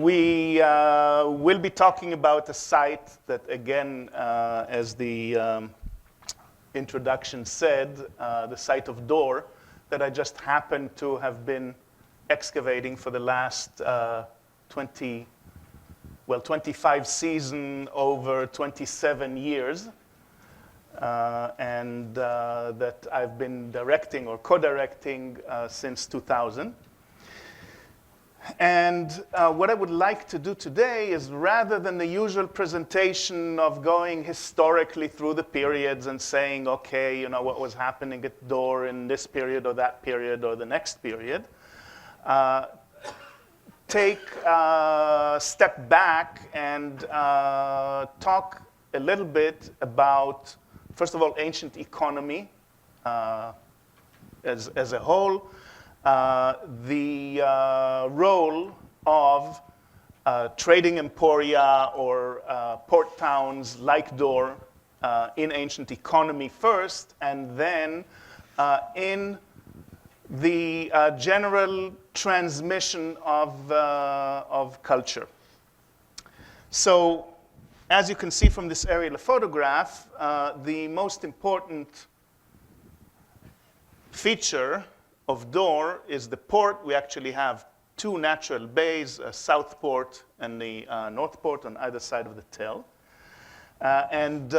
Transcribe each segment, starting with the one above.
We will be talking about a site that, again, as the introduction said, the site of Dor, that I just happened to have been excavating for the last 25 seasons over 27 years. And that I've been directing or co-directing since 2000. And what I would like to do today is, rather than the usual presentation of going historically through the periods and saying, okay, you know, what was happening at Dor in this period or that period or the next period, take a step back and talk a little bit about, first of all, ancient economy as a whole, the role of trading emporia or port towns like Dor in ancient economy first, and then in the general transmission of culture. So, as you can see from this aerial photograph, the most important feature of Dor is the port. We actually have two natural bays, a south port and the north port on either side of the Tel. And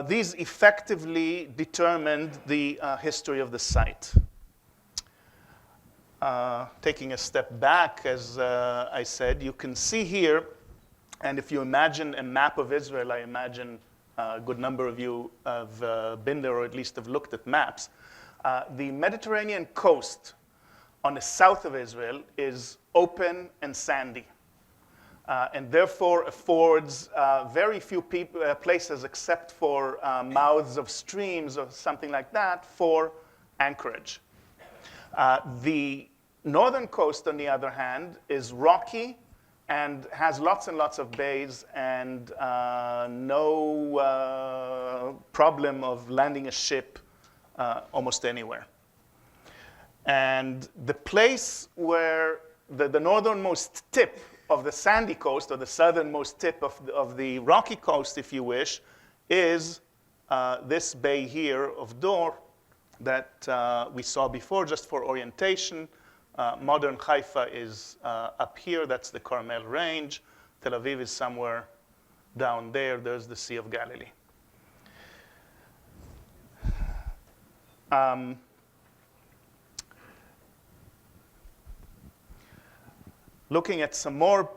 these effectively determined the history of the site. Taking a step back, as I said, you can see here, and if you imagine a map of Israel, I imagine a good number of you have been there or at least have looked at maps. The Mediterranean coast on the south of Israel is open and sandy, and therefore affords very few places, except for mouths of streams or something like that, for anchorage. The northern coast, on the other hand, is rocky and has lots and lots of bays and no problem of landing a ship almost anywhere. And the place where the northernmost tip of the sandy coast, or the southernmost tip of the rocky coast, if you wish, is this bay here of Dor that we saw before, just for orientation. Modern Haifa is up here. That's the Carmel Range. Tel Aviv is somewhere down there. There's the Sea of Galilee. Looking at some more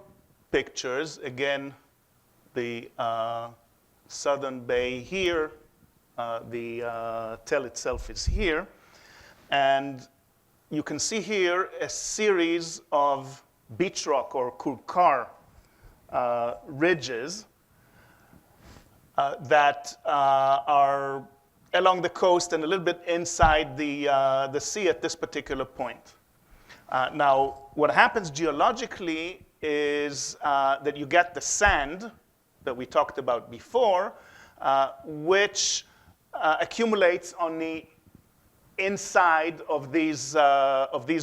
pictures, again, the southern bay here, the Tel itself is here, and you can see here a series of beach rock or kurkar ridges that are along the coast and a little bit inside the sea at this particular point. Now, what happens geologically is that you get the sand that we talked about before, which accumulates on the inside of these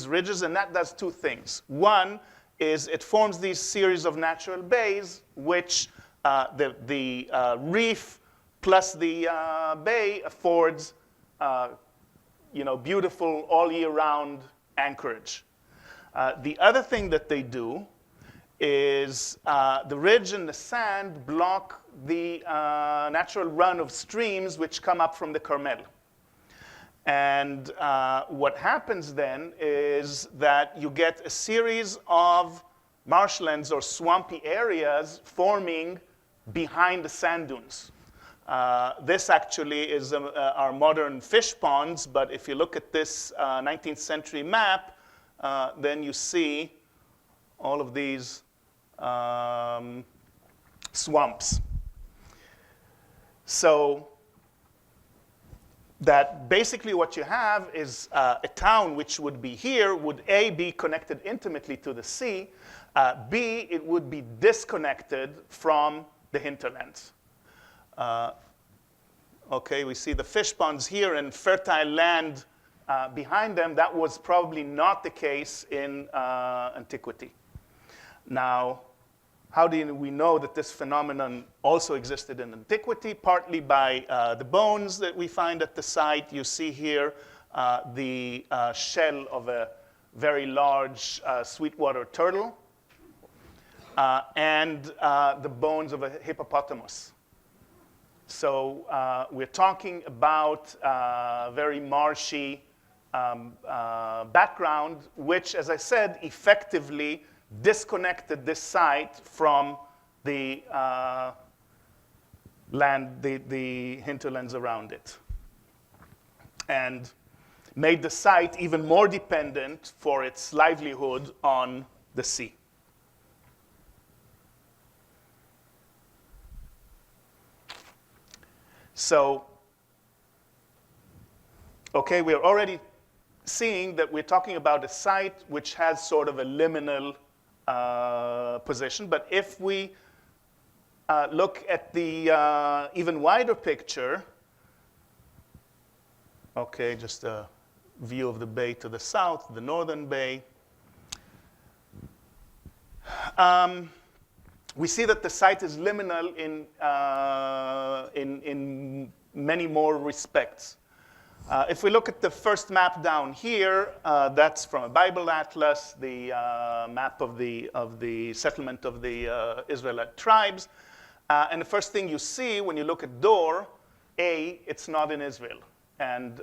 ridges, and that does two things. One is it forms these series of natural bays, which the reef plus the bay affords beautiful all year round anchorage. The other thing that they do is the ridge and the sand block the natural run of streams which come up from the Carmel. And what happens then is that you get a series of marshlands or swampy areas forming behind the sand dunes. This actually is our modern fish ponds, but if you look at this 19th century map, then you see all of these swamps. So that basically what you have is a town which would be here, would A, be connected intimately to the sea, B, it would be disconnected from the hinterlands. Okay, we see the fish ponds here and fertile land behind them. That was probably not the case in antiquity. Now, how do we know that this phenomenon also existed in antiquity? Partly by the bones that we find at the site. You see here the shell of a very large sweetwater turtle and the bones of a hippopotamus. So we're talking about very marshy background, which, as I said, effectively disconnected this site from the land, the hinterlands around it, and made the site even more dependent for its livelihood on the sea. So, okay, we're already seeing that we're talking about a site which has sort of a liminal position. But if we look at the even wider picture, okay, just a view of the bay to the south, the northern bay, we see that the site is liminal in many more respects. If we look at the first map down here, that's from a Bible atlas, the map of the settlement of the Israelite tribes. And the first thing you see when you look at Dor, it's not in Israel. And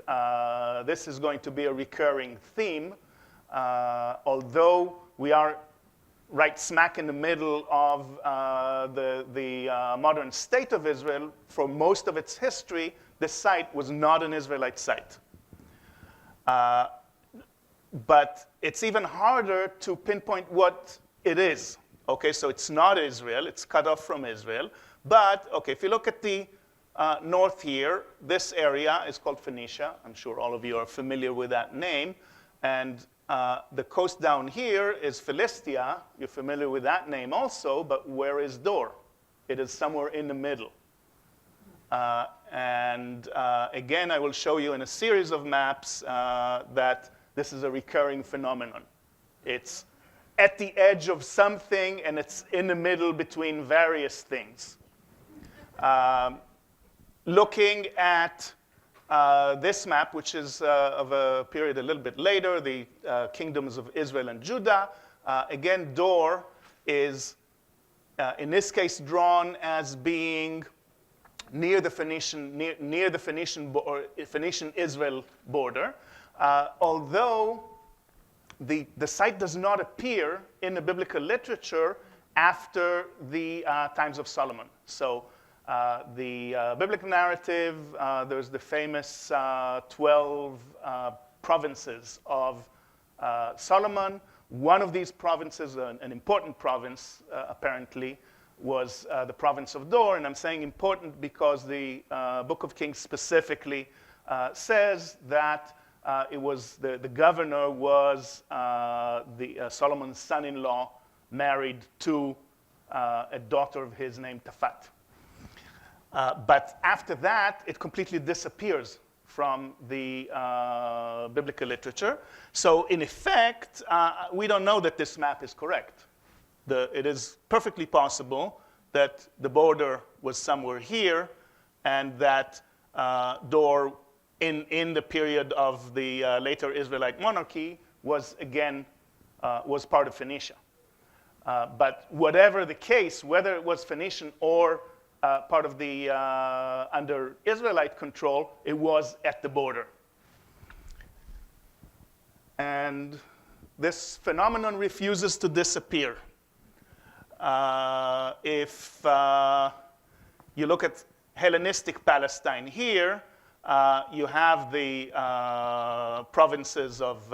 this is going to be a recurring theme, although we are right smack in the middle of the modern state of Israel. For most of its history, this site was not an Israelite site. But it's even harder to pinpoint what it is. Okay, so it's not Israel. It's cut off from Israel. But, okay, if you look at the north here, this area is called Phoenicia. I'm sure all of you are familiar with that name. And the coast down here is Philistia. You're familiar with that name also, but where is Dor? It is somewhere in the middle. And again, I will show you in a series of maps that this is a recurring phenomenon. It's at the edge of something, and it's in the middle between various things. Looking at this map, which is of a period a little bit later, the kingdoms of Israel and Judah. Again, Dor is, in this case, drawn as being near the Phoenician-Israel border, although the site does not appear in the biblical literature after the times of Solomon. So the biblical narrative, there's the famous 12 provinces of Solomon. One of these provinces, an important province apparently, was the province of Dor. And I'm saying important because the Book of Kings specifically says that it was the governor was Solomon's son-in-law married to a daughter of his named Tafat. But after that, it completely disappears from the biblical literature. So in effect, we don't know that this map is correct. It is perfectly possible that the border was somewhere here, and that Dor, in the period of the later Israelite monarchy, was part of Phoenicia. But whatever the case, whether it was Phoenician or part of the under Israelite control, it was at the border. And this phenomenon refuses to disappear. If you look at Hellenistic Palestine here, you have the provinces of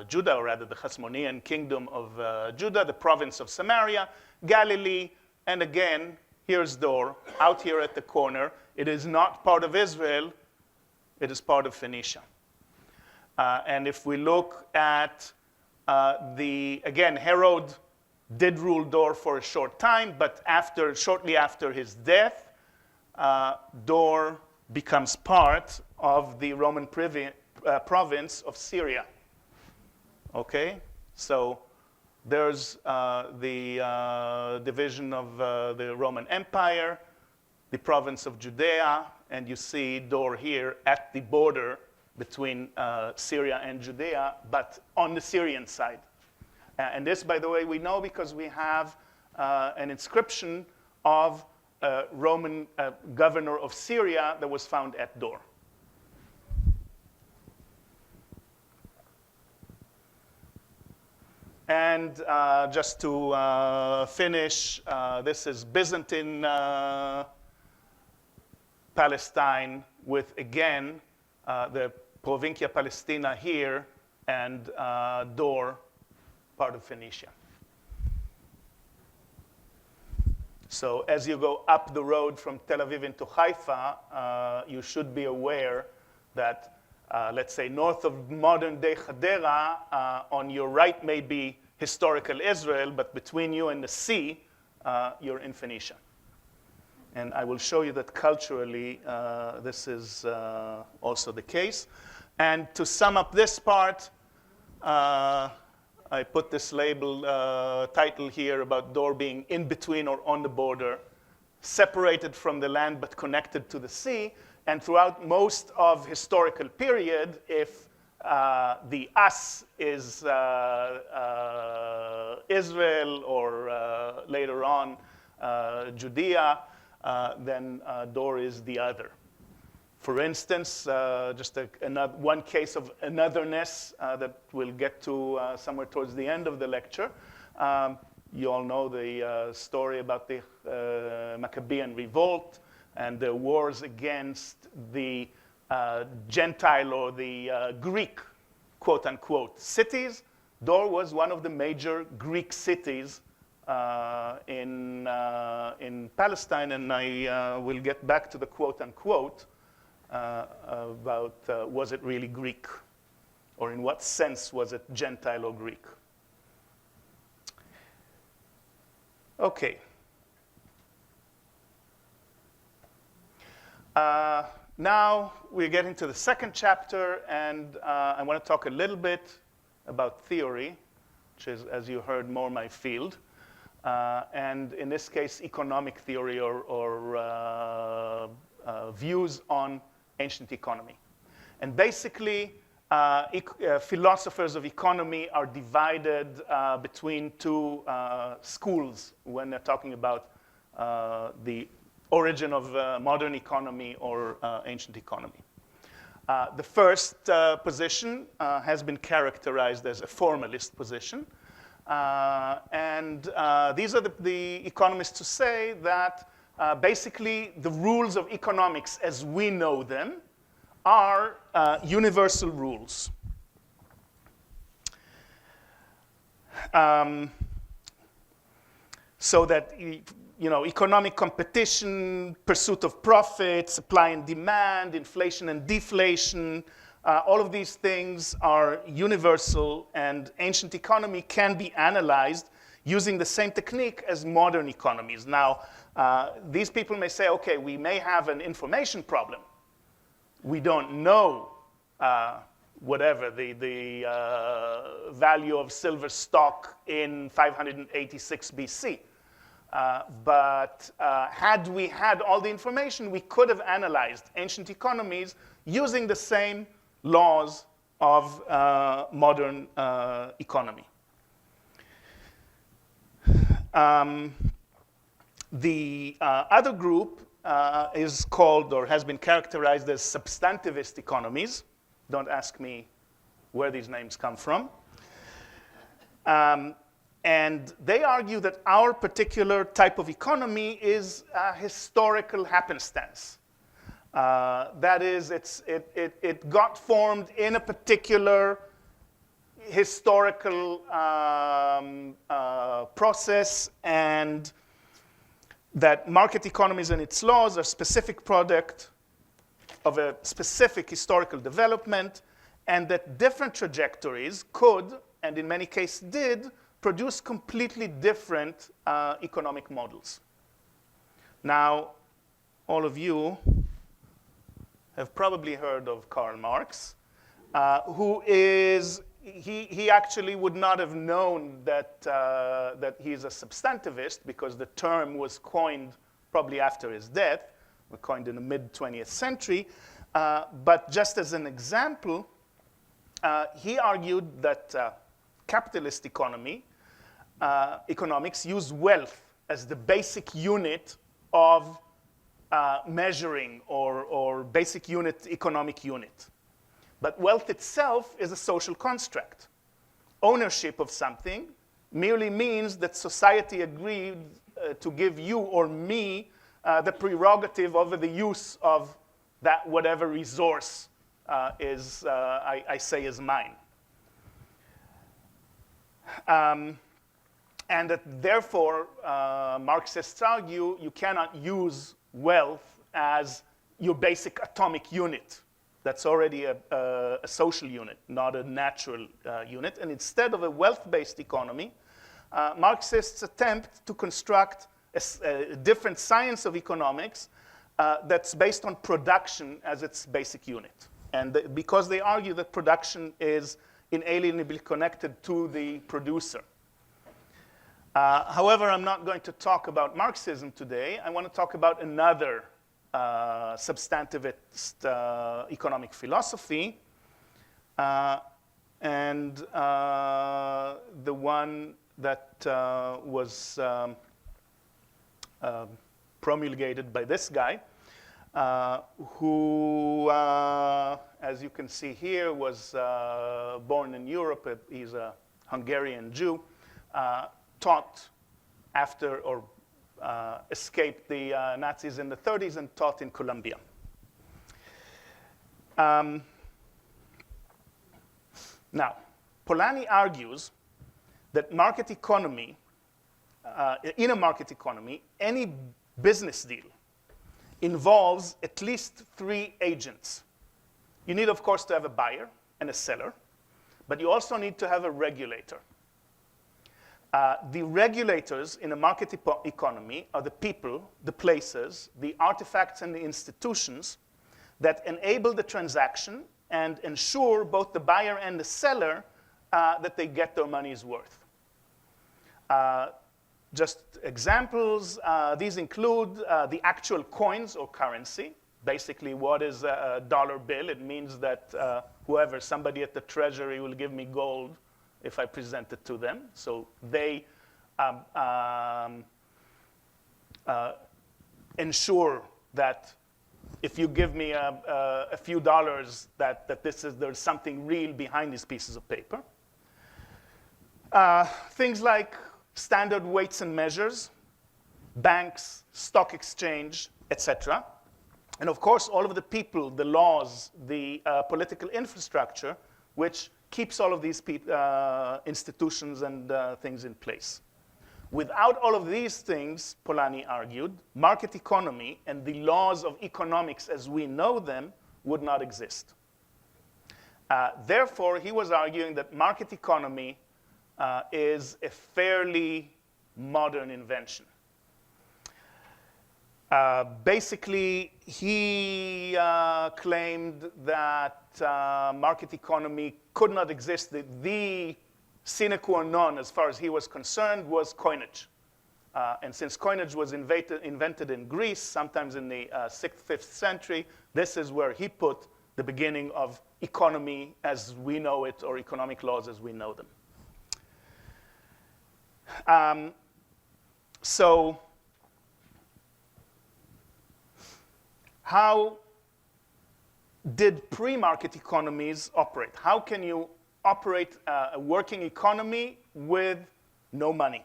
Judah, or rather the Hasmonean kingdom of Judah, the province of Samaria, Galilee, and again, here's Dor, out here at the corner. It is not part of Israel. It is part of Phoenicia. And if we look at again, Herod did rule Dor for a short time, but shortly after his death, Dor becomes part of the Roman province of Syria. Okay? So There's the division of the Roman Empire, the province of Judea, and you see Dor here at the border between Syria and Judea, but on the Syrian side. And this, by the way, we know because we have an inscription of a Roman governor of Syria that was found at Dor. And just to finish, this is Byzantine Palestine with, again, the Provincia Palestina here and Dor, part of Phoenicia. So as you go up the road from Tel Aviv into Haifa, you should be aware that let's say north of modern-day Hadera, on your right may be historical Israel, but between you and the sea, you're in Phoenicia. And I will show you that culturally, this is also the case. And to sum up this part, I put this label title here about Dor being in between or on the border, separated from the land but connected to the sea. And throughout most of historical period, if the us is Israel or later on Judea, then Dor is the other. For instance, just one case of anotherness that we'll get to somewhere towards the end of the lecture. You all know the story about the Maccabean revolt and the wars against the Gentile or the Greek, quote unquote, cities. Dor was one of the major Greek cities in Palestine, and I will get back to the quote unquote about was it really Greek, or in what sense was it Gentile or Greek. Okay. Now we're getting to the second chapter, and I want to talk a little bit about theory, which is, as you heard, more my field. And in this case, economic theory or views on ancient economy. And basically, philosophers of economy are divided between two schools when they're talking about the origin of modern economy or ancient economy. The first position has been characterized as a formalist position. And these are the economists who say that basically the rules of economics as we know them are universal rules. So that economic competition, pursuit of profit, supply and demand, inflation and deflation, all of these things are universal, and ancient economy can be analyzed using the same technique as modern economies. Now, these people may say, okay, we may have an information problem. We don't know whatever the value of silver stock in 586 BC. But had we had all the information, we could have analyzed ancient economies using the same laws of modern economy. The other group is called or has been characterized as substantivist economies. Don't ask me where these names come from. And they argue that our particular type of economy is a historical happenstance. That is, it got formed in a particular historical process, and that market economies and its laws are specific product of a specific historical development, and that different trajectories could, and in many cases did, produce completely different economic models. Now, all of you have probably heard of Karl Marx, who is he actually would not have known that, that he's a substantivist because the term was coined probably after his death, was coined in the mid-20th century. But just as an example, he argued that capitalist economics use wealth as the basic unit of measuring or basic unit, economic unit. But wealth itself is a social construct. Ownership of something merely means that society agreed to give you or me the prerogative over the use of that whatever resource I say is mine. And that therefore, Marxists argue you cannot use wealth as your basic atomic unit. That's already a social unit, not a natural unit. And instead of a wealth-based economy, Marxists attempt to construct a different science of economics that's based on production as its basic unit. And because they argue that production is inalienably connected to the producer. However, I'm not going to talk about Marxism today. I want to talk about another substantivist economic philosophy, and the one that was promulgated by this guy, who, as you can see here, was born in Europe. He's a Hungarian Jew, taught after or escaped the Nazis in the 30s and taught in Columbia. Now, Polanyi argues that market economy, in a market economy, any business deal involves at least three agents. You need, of course, to have a buyer and a seller, but you also need to have a regulator. The regulators in a market economy are the people, the places, the artifacts, and the institutions that enable the transaction and ensure both the buyer and the seller that they get their money's worth. Just examples, these include the actual coins or currency. Basically, what is a dollar bill? It means that somebody at the treasury will give me gold if I present it to them. So they ensure that if you give me a few dollars, that there's something real behind these pieces of paper. Things like standard weights and measures, banks, stock exchange, etc. And of course, all of the people, the laws, the political infrastructure, which keeps all of these institutions and things in place. Without all of these things, Polanyi argued, market economy and the laws of economics as we know them would not exist. Therefore, he was arguing that market economy is a fairly modern invention. Basically, he claimed that market economy could not exist. The sine qua non, as far as he was concerned, was coinage. And since coinage was invented in Greece, sometimes in the 6th, 5th century, this is where he put the beginning of economy as we know it, or economic laws as we know them. So how did pre-market economies operate? How can you operate a working economy with no money?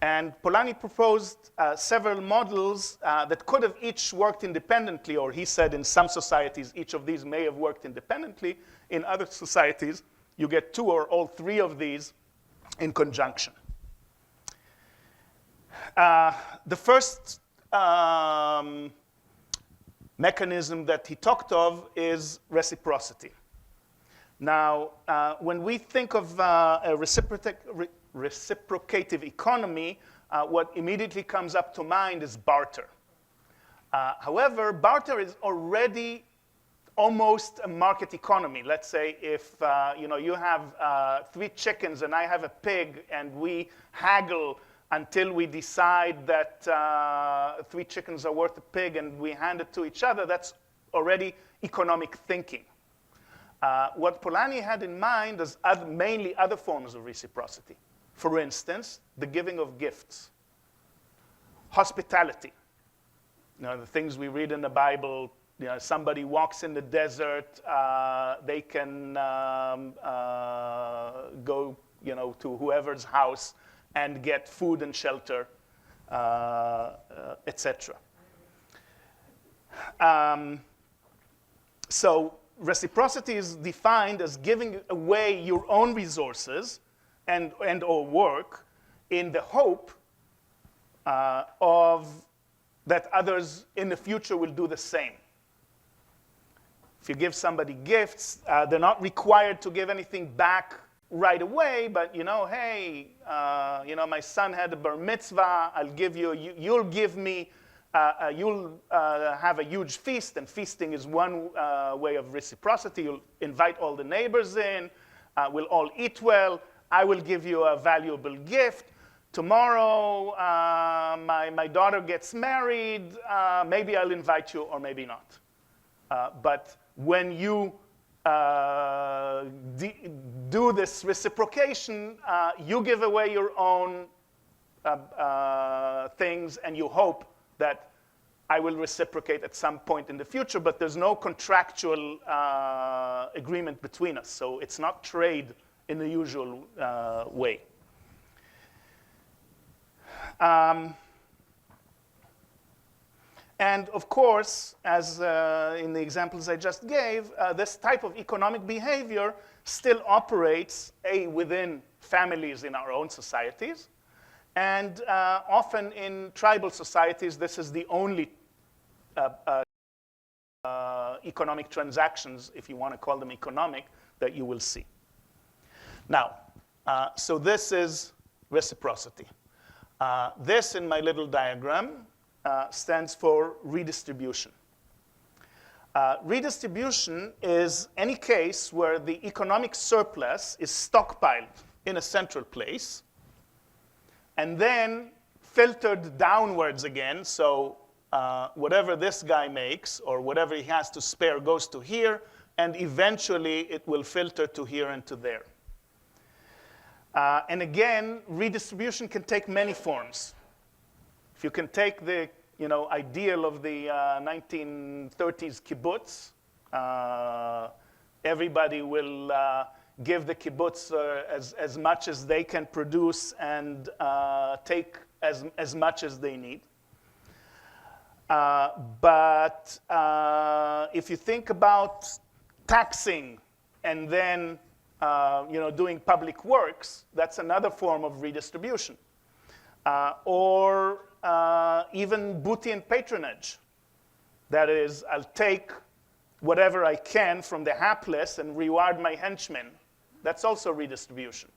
And Polanyi proposed several models that could have each worked independently, or he said in some societies each of these may have worked independently. In other societies, you get two or all three of these in conjunction. The first mechanism that he talked of is reciprocity. Now, when we think of a reciprocative economy, what immediately comes up to mind is barter. However, barter is already almost a market economy. Let's say if you have 3 chickens and I have a pig, and we haggle until we decide that 3 chickens are worth a pig, and we hand it to each other, that's already economic thinking. What Polanyi had in mind is mainly other forms of reciprocity. For instance, the giving of gifts, hospitality. The things we read in the Bible. Somebody walks in the desert, they can go, to whoever's house and get food and shelter, etc. So reciprocity is defined as giving away your own resources and or work in the hope of that others in the future will do the same. If you give somebody gifts, they're not required to give anything back right away, but hey, my son had a bar mitzvah, I'll give you, you'll give me, you'll have a huge feast, and feasting is one way of reciprocity. You'll invite all the neighbors in, we'll all eat well, I will give you a valuable gift. Tomorrow, my daughter gets married, maybe I'll invite you or maybe not. But when you do this reciprocation, you give away your own things, and you hope that I will reciprocate at some point in the future, but there's no contractual agreement between us. So it's not trade in the usual way. And of course, as in the examples I just gave, this type of economic behavior still operates within families in our own societies. And often in tribal societies, this is the only economic transactions, if you want to call them economic, that you will see. Now, so this is reciprocity. This, in my little diagram, stands for redistribution. Redistribution is any case where the economic surplus is stockpiled in a central place and then filtered downwards again. So whatever this guy makes or whatever he has to spare goes to here, and eventually it will filter to here and to there. And again, redistribution can take many forms. If you can take the ideal of the 1930s kibbutz, everybody will give the kibbutz as much as they can produce and take as much as they need. But if you think about taxing and then doing public works, that's another form of redistribution. Or even booty and patronage. That is, I'll take whatever I can from the hapless and reward my henchmen. That's also redistribution.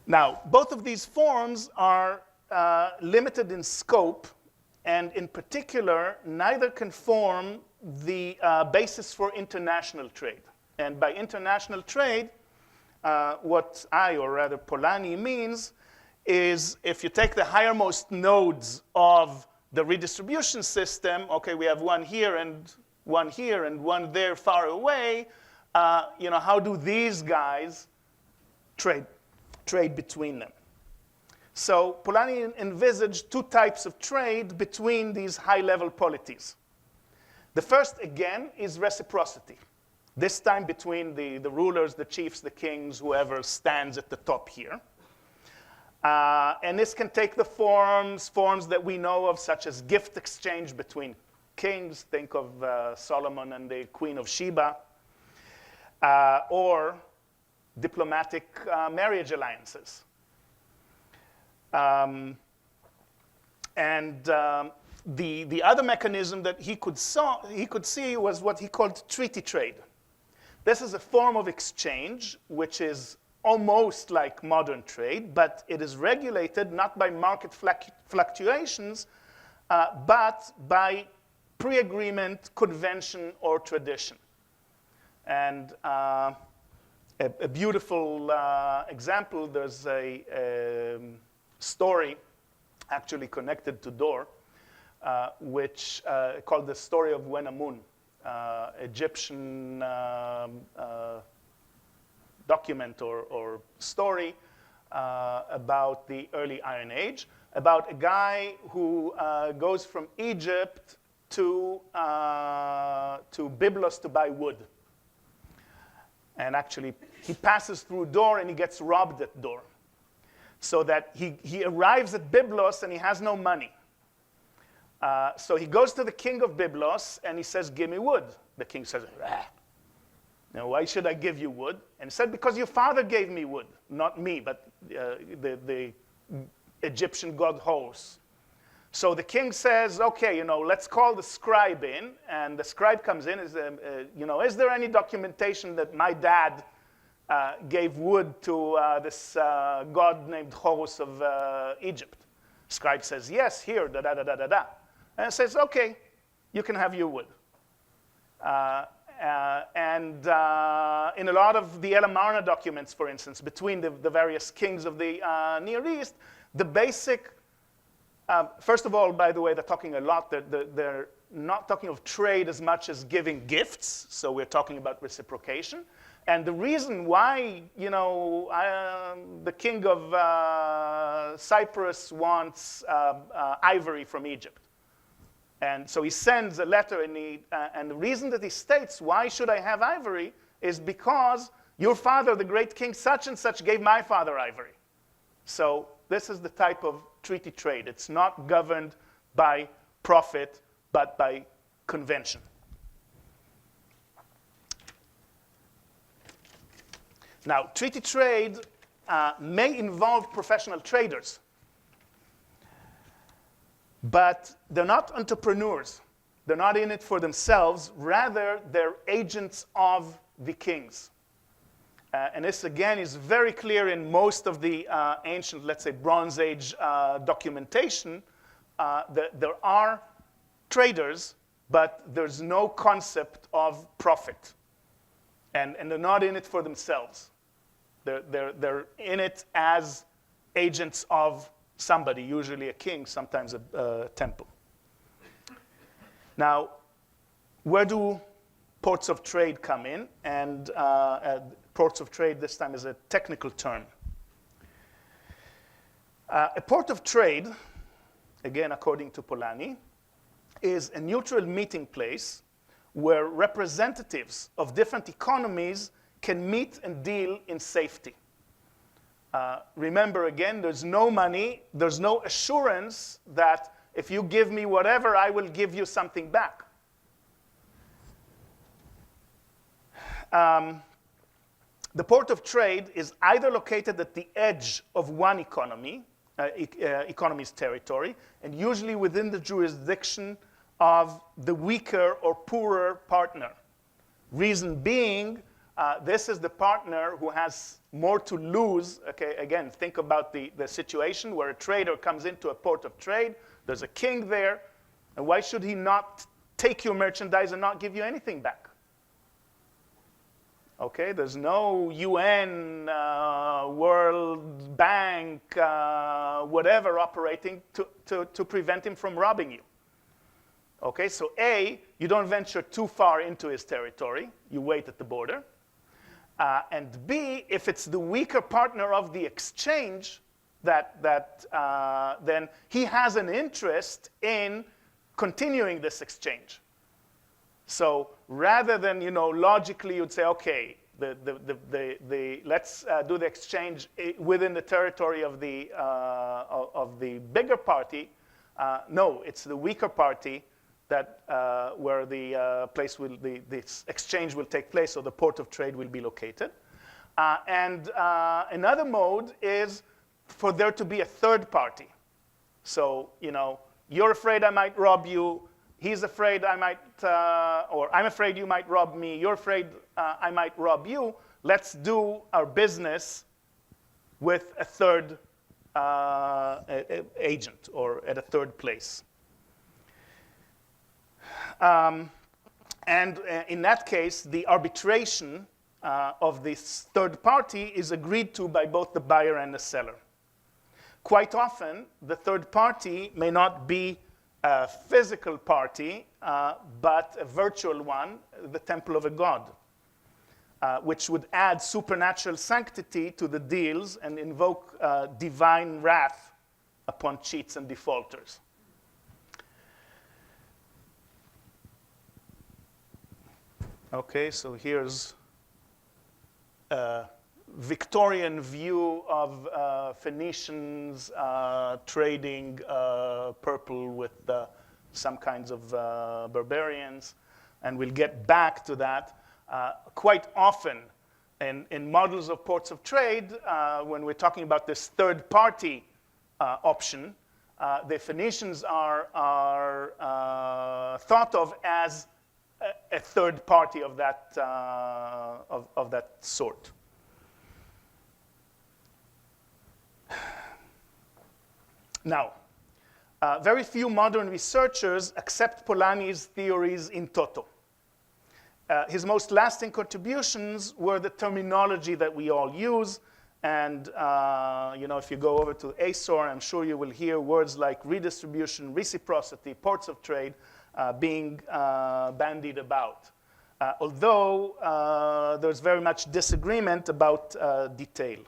Now, both of these forms are limited in scope, and in particular, neither can form the basis for international trade. And by international trade, what or rather Polanyi means is if you take the highermost nodes of the redistribution system, okay, we have one here and one there far away, how do these guys trade between them? So Polanyi envisaged 2 types of trade between these high-level polities. The first, again, is reciprocity. This time between the rulers, the chiefs, the kings, whoever stands at the top here. And this can take the forms that we know of, such as gift exchange between kings. Think of Solomon and the Queen of Sheba. Or diplomatic marriage alliances. The other mechanism that he could see was what he called treaty trade. This is a form of exchange which is almost like modern trade, but it is regulated not by market fluctuations, but by pre-agreement, convention, or tradition. And a beautiful example, there's a story actually connected to Dor, which called the story of Wenamun, Egyptian document or story about the early Iron Age, about a guy who goes from Egypt to Byblos to buy wood. And actually, he passes through Dor and he gets robbed at Dor. So that he arrives at Byblos and he has no money. So he goes to the king of Byblos and he says, give me wood. The king says, now why should I give you wood? And he said, because your father gave me wood. Not me, but the Egyptian god Horus. So the king says, okay, let's call the scribe in. And the scribe comes in, is there any documentation that my dad gave wood to this god named Horus of Egypt? Scribe says, yes, here, da-da-da-da-da-da. And it says, okay, you can have your wood. And in a lot of the Elamarna documents, for instance, between the various kings of the Near East, the basic, first of all, by the way, they're talking a lot, they're not talking of trade as much as giving gifts, so we're talking about reciprocation. And the reason why, the king of Cyprus wants ivory from Egypt. And so he sends a letter, and the reason that he states, why should I have ivory, is because your father, the great king such and such, gave my father ivory. So this is the type of treaty trade. It's not governed by profit, but by convention. Now, treaty trade may involve professional traders, but they're not entrepreneurs. They're not in it for themselves. Rather, they're agents of the kings. And this, again, is very clear in most of the ancient, let's say, Bronze Age documentation. There are traders, but there's no concept of profit. And they're not in it for themselves. They're in it as agents of somebody, usually a king, sometimes a temple. Now, where do ports of trade come in? And ports of trade this time is a technical term. A port of trade, again, according to Polanyi, is a neutral meeting place where representatives of different economies can meet and deal in safety. Remember, again, there's no money, there's no assurance that if you give me whatever, I will give you something back. The port of trade is either located at the edge of one economy's territory, and usually within the jurisdiction of the weaker or poorer partner. Reason being, this is the partner who has more to lose. Okay, again, think about the situation where a trader comes into a port of trade. There's a king there. And why should he not take your merchandise and not give you anything back? Okay, there's no UN, World Bank, whatever operating to prevent him from robbing you. Okay, so A, you don't venture too far into his territory. You wait at the border. And B, if it's the weaker partner of the exchange, then he has an interest in continuing this exchange. So rather than, logically you'd say, okay, let's do the exchange within the territory of the bigger party. No, it's the weaker party that where the this exchange will take place, or the port of trade will be located. And another mode is for there to be a third party. So, you're afraid I might rob you. He's afraid I might, or I'm afraid you might rob me. You're afraid I might rob you. Let's do our business with a third agent or at a third place. And in that case, the arbitration of this third party is agreed to by both the buyer and the seller. Quite often, the third party may not be a physical party, but a virtual one, the temple of a god, which would add supernatural sanctity to the deals and invoke divine wrath upon cheats and defaulters. Okay, so here's a Victorian view of Phoenicians trading purple with some kinds of barbarians. And we'll get back to that. Quite often in models of ports of trade, when we're talking about this third party option, the Phoenicians are thought of as a third party of that, of that sort. Now, very few modern researchers accept Polanyi's theories in toto. His most lasting contributions were the terminology that we all use. And if you go over to ASOR, I'm sure you will hear words like redistribution, reciprocity, ports of trade being bandied about. Although there's very much disagreement about detail.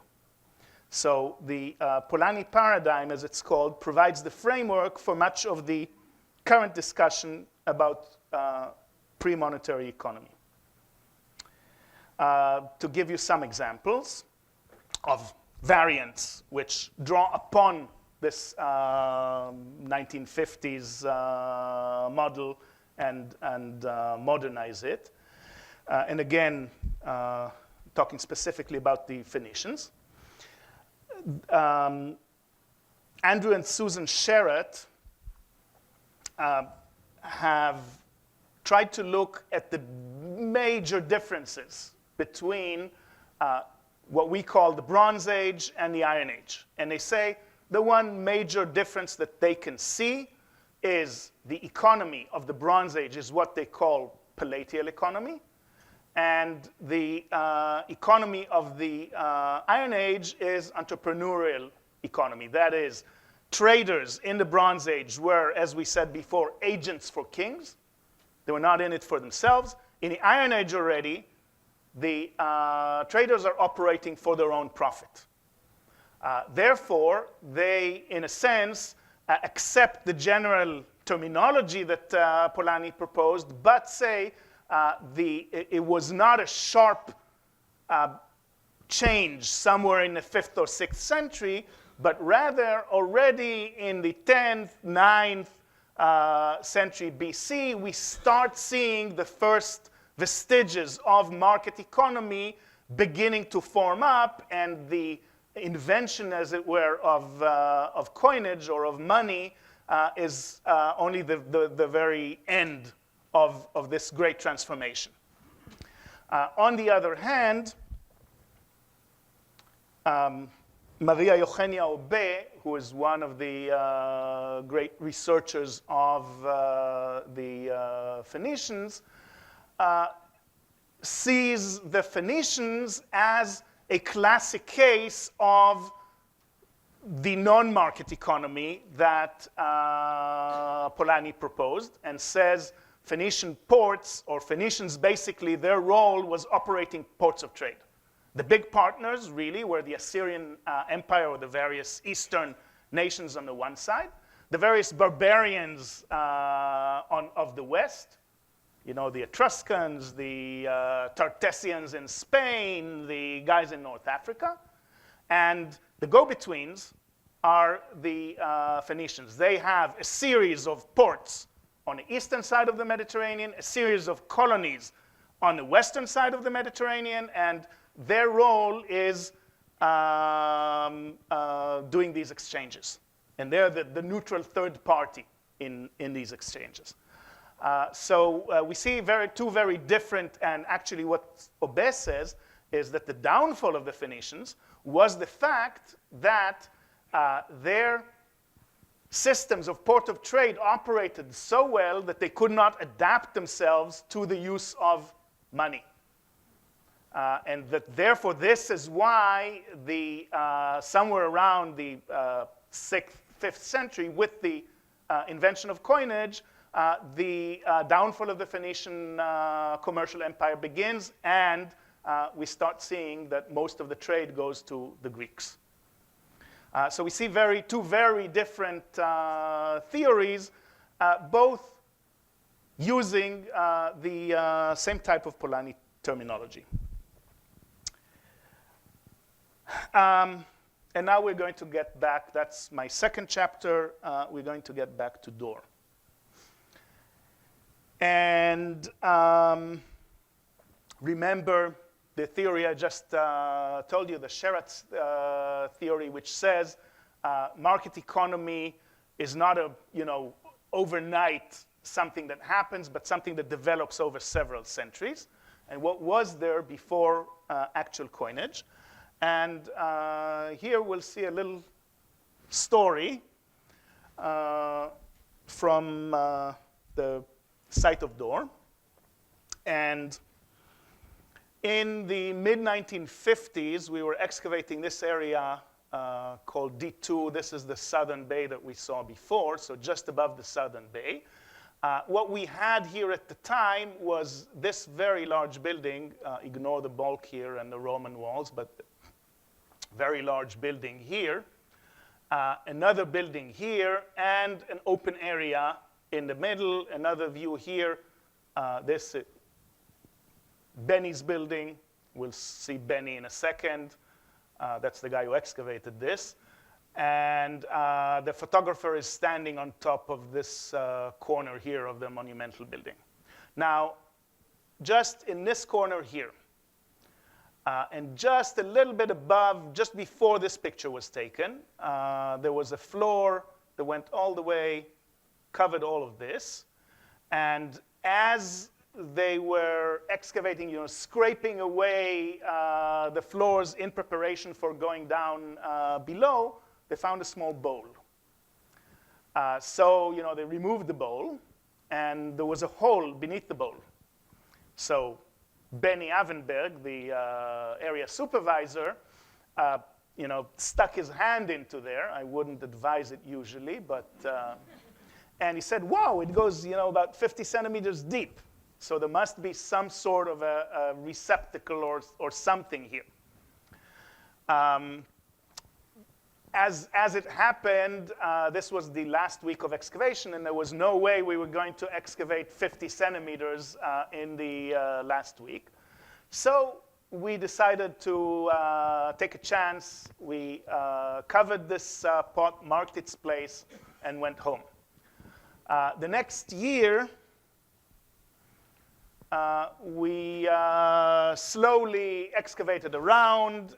So the Polanyi paradigm, as it's called, provides the framework for much of the current discussion about pre-monetary economy. To give you some examples of variants which draw upon this 1950s model and modernize it. And again, talking specifically about the Phoenicians. Andrew and Susan Sherratt have tried to look at the major differences between what we call the Bronze Age and the Iron Age. And they say the one major difference that they can see is the economy of the Bronze Age is what they call palatial economy. And the economy of the Iron Age is entrepreneurial economy. That is, traders in the Bronze Age were, as we said before, agents for kings. They were not in it for themselves. In the Iron Age already, the traders are operating for their own profit. Therefore, they, in a sense, accept the general terminology that Polanyi proposed, but say it was not a sharp change somewhere in the 5th or 6th century, but rather already in the 10th, 9th century BC, we start seeing the first vestiges of market economy beginning to form up, and the invention, as it were, of coinage or of money is only the very end of this great transformation. On the other hand, Maria Eugenia Aube, who is one of the great researchers of the Phoenicians, sees the Phoenicians as a classic case of the non-market economy that Polanyi proposed, and says Phoenician ports, or Phoenicians, basically their role was operating ports of trade. The big partners really were the Assyrian Empire or the various Eastern nations on the one side, the various barbarians of the West, the Etruscans, the Tartessians in Spain, the guys in North Africa, and the go-betweens are the Phoenicians. They have a series of ports on the eastern side of the Mediterranean, a series of colonies on the western side of the Mediterranean, and their role is doing these exchanges. And they're the neutral third party in these exchanges. So we see two very different, and actually what Aube says is that the downfall of the Phoenicians was the fact that their systems of port of trade operated so well that they could not adapt themselves to the use of money. And that therefore, this is why somewhere around the 6th, 5th century, with the invention of coinage, the downfall of the Phoenician commercial empire begins, and we start seeing that most of the trade goes to the Greeks. So we see two very different theories, both using the same type of Polanyi terminology. And now we're going to get back, that's my second chapter, we're going to get back to Dor. And remember the theory I just told you, the Sherratt's theory, which says market economy is not a, overnight something that happens, but something that develops over several centuries. And what was there before actual coinage. And here we'll see a little story from the site of Dor. And in the mid-1950s, we were excavating this area called D2. This is the southern bay that we saw before, so just above the southern bay. What we had here at the time was this very large building. Ignore the bulk here and the Roman walls, but very large building here. Another building here, and an open area in the middle. Another view here. This Benny's building. We'll see Benny in a second. That's the guy who excavated this. And the photographer is standing on top of this corner here of the monumental building. Now, just in this corner here, and just a little bit above, just before this picture was taken, there was a floor that went all the way, covered all of this. And as they were excavating, scraping away the floors in preparation for going down below, they found a small bowl. So, they removed the bowl, and there was a hole beneath the bowl. So Benny Avenberg, the area supervisor, stuck his hand into there. I wouldn't advise it usually, but, and he said, wow, it goes, about 50 centimeters deep. So there must be some sort of a receptacle or something here. As it happened, this was the last week of excavation, and there was no way we were going to excavate 50 centimeters in the last week. So we decided to take a chance. We covered this pot, marked its place, and went home. The next year, we slowly excavated around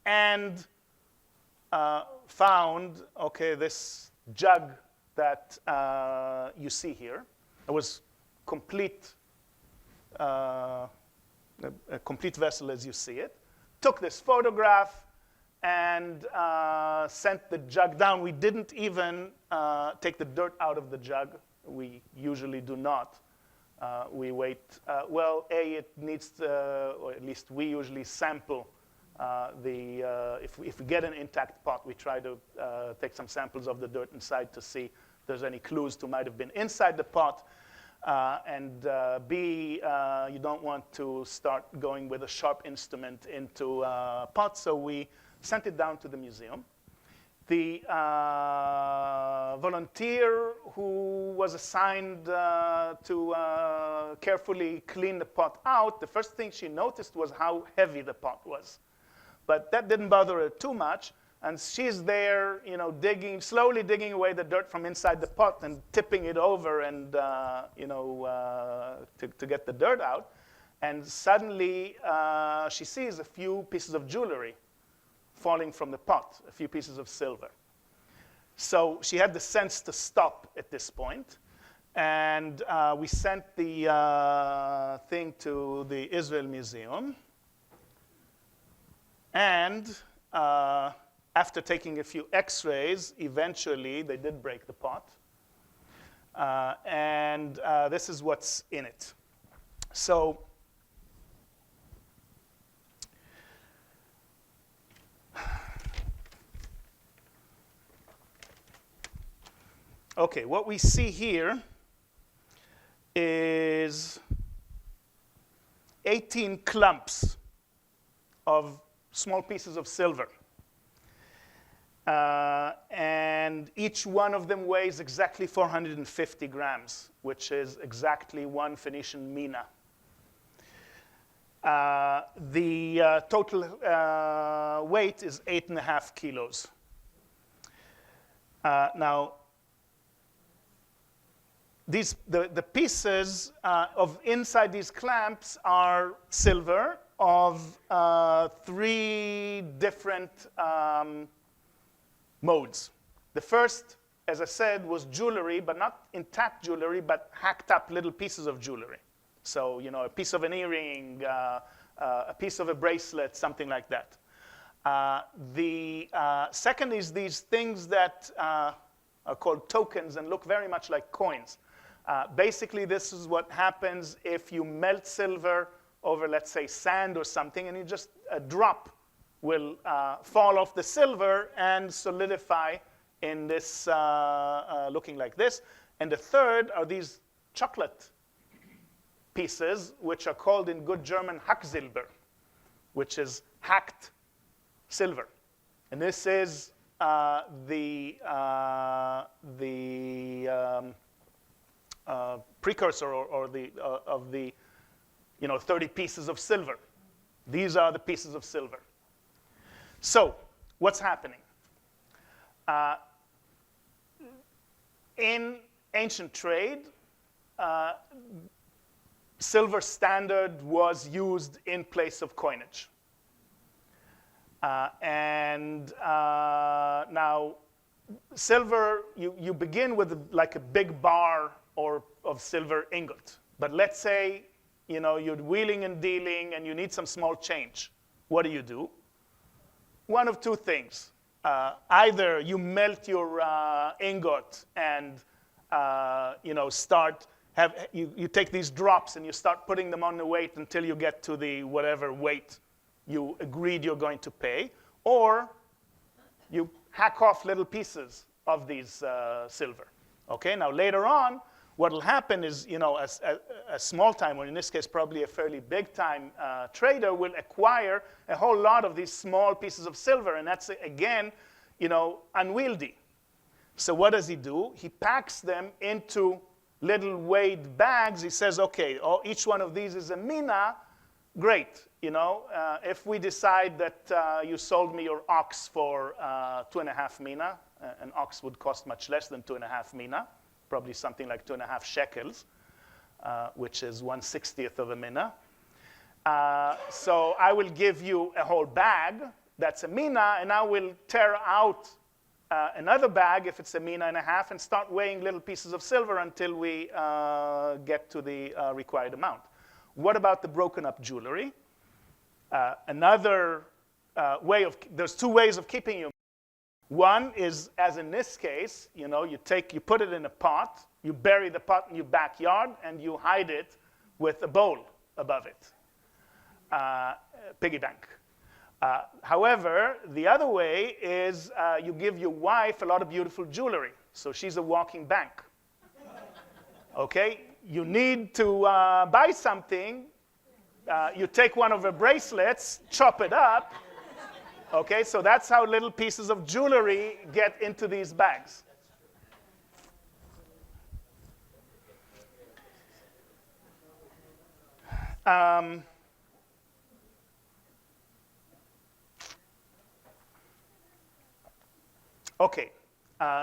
and found, this jug that you see here. It was complete, a complete vessel as you see it. Took this photograph and sent the jug down. We didn't even take the dirt out of the jug. We usually do not. We wait. It needs to, or at least we usually sample if we get an intact pot, we try to take some samples of the dirt inside to see if there's any clues to might have been inside the pot. And B, you don't want to start going with a sharp instrument into pots, so we sent it down to the museum. The volunteer who was assigned to carefully clean the pot out, the first thing she noticed was how heavy the pot was. But that didn't bother her too much, and she's there, slowly digging away the dirt from inside the pot and tipping it over and, to get the dirt out. And suddenly, she sees a few pieces of jewelry falling from the pot, a few pieces of silver. So she had the sense to stop at this point. And we sent the thing to the Israel Museum. And after taking a few x-rays, eventually they did break the pot. And this is what's in it. So okay, what we see here is 18 clumps of small pieces of silver. And each one of them weighs exactly 450 grams, which is exactly one Phoenician mina. The total weight is 8.5 kilos. Now, the pieces of inside these clamps are silver of 3 different modes. The first, as I said, was jewelry, but not intact jewelry, but hacked up little pieces of jewelry. So, you know, a piece of an earring, a piece of a bracelet, something like that. The second is these things that are called tokens and look very much like coins. Basically, this is what happens if you melt silver over, let's say, sand or something, and you just a drop will fall off the silver and solidify in this, looking like this. And the third are these chocolate pieces, which are called in good German Hacksilber, which is hacked silver. And this is the precursor or the of the 30 pieces of silver. These are the pieces of silver. So what's happening? In ancient trade, silver standard was used in place of coinage. Now, silver, you begin with like a big bar of silver ingot. But let's say you're wheeling and dealing and you need some small change. What do? One of two things. Either you melt your ingot and you take these drops and you start putting them on the weight until you get to the whatever weight you agreed you're going to pay, or you hack off little pieces of these silver. Okay, now later on, what will happen is, a small time, or in this case probably a fairly big time trader will acquire a whole lot of these small pieces of silver, and that's, again, unwieldy. So what does he do? He packs them into little weighed bags. He says, okay, each one of these is a mina. Great. If we decide that you sold me your ox for 2.5 mina, an ox would cost much less than 2.5 mina, probably something like 2.5 shekels, which is 1/60th of a mina. So I will give you a whole bag, that's a mina, and I will tear out another bag, if it's a mina and a half, and start weighing little pieces of silver until we get to the required amount. What about the broken up jewelry? Another there's two ways of keeping your. One is, as in this case, you put it in a pot, you bury the pot in your backyard, and you hide it with a bowl above it, piggy bank. However, the other way is you give your wife a lot of beautiful jewelry, so she's a walking bank. Okay, you need to buy something. You take one of her bracelets, chop it up. Okay, so that's how little pieces of jewelry get into these bags. Okay,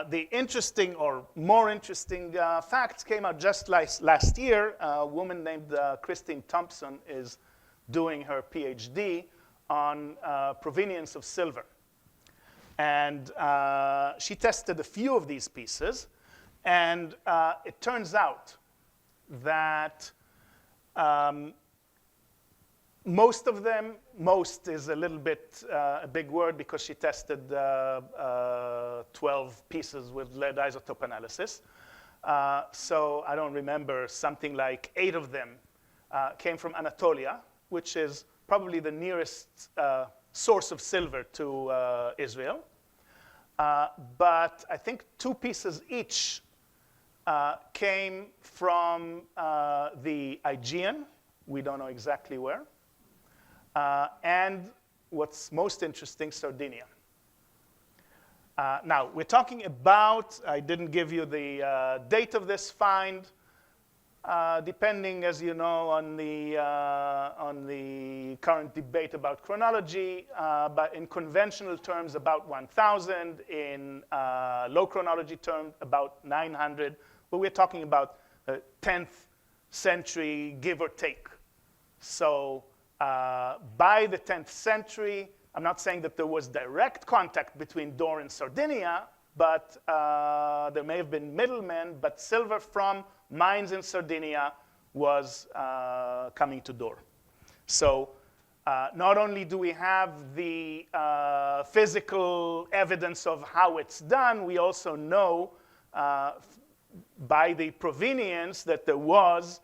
the interesting or more interesting facts came out just last year. A woman named Christine Thompson is doing her PhD on provenience of silver. And she tested a few of these pieces, and it turns out that Most of them, most is a little bit a big word because she tested 12 pieces with lead isotope analysis. So I don't remember, something like 8 of them came from Anatolia, which is probably the nearest source of silver to Israel. But I think 2 pieces each came from the Aegean. We don't know exactly where. And what's most interesting, Sardinia. Now, we're talking about, I didn't give you the date of this find, depending, as you know, on the current debate about chronology, but in conventional terms, about 1,000, in low chronology terms, about 900, but we're talking about 10th century, give or take. So by the 10th century, I'm not saying that there was direct contact between Dor and Sardinia, but there may have been middlemen, but silver from mines in Sardinia was coming to Dor. So not only do we have the physical evidence of how it's done, we also know by the provenience that there was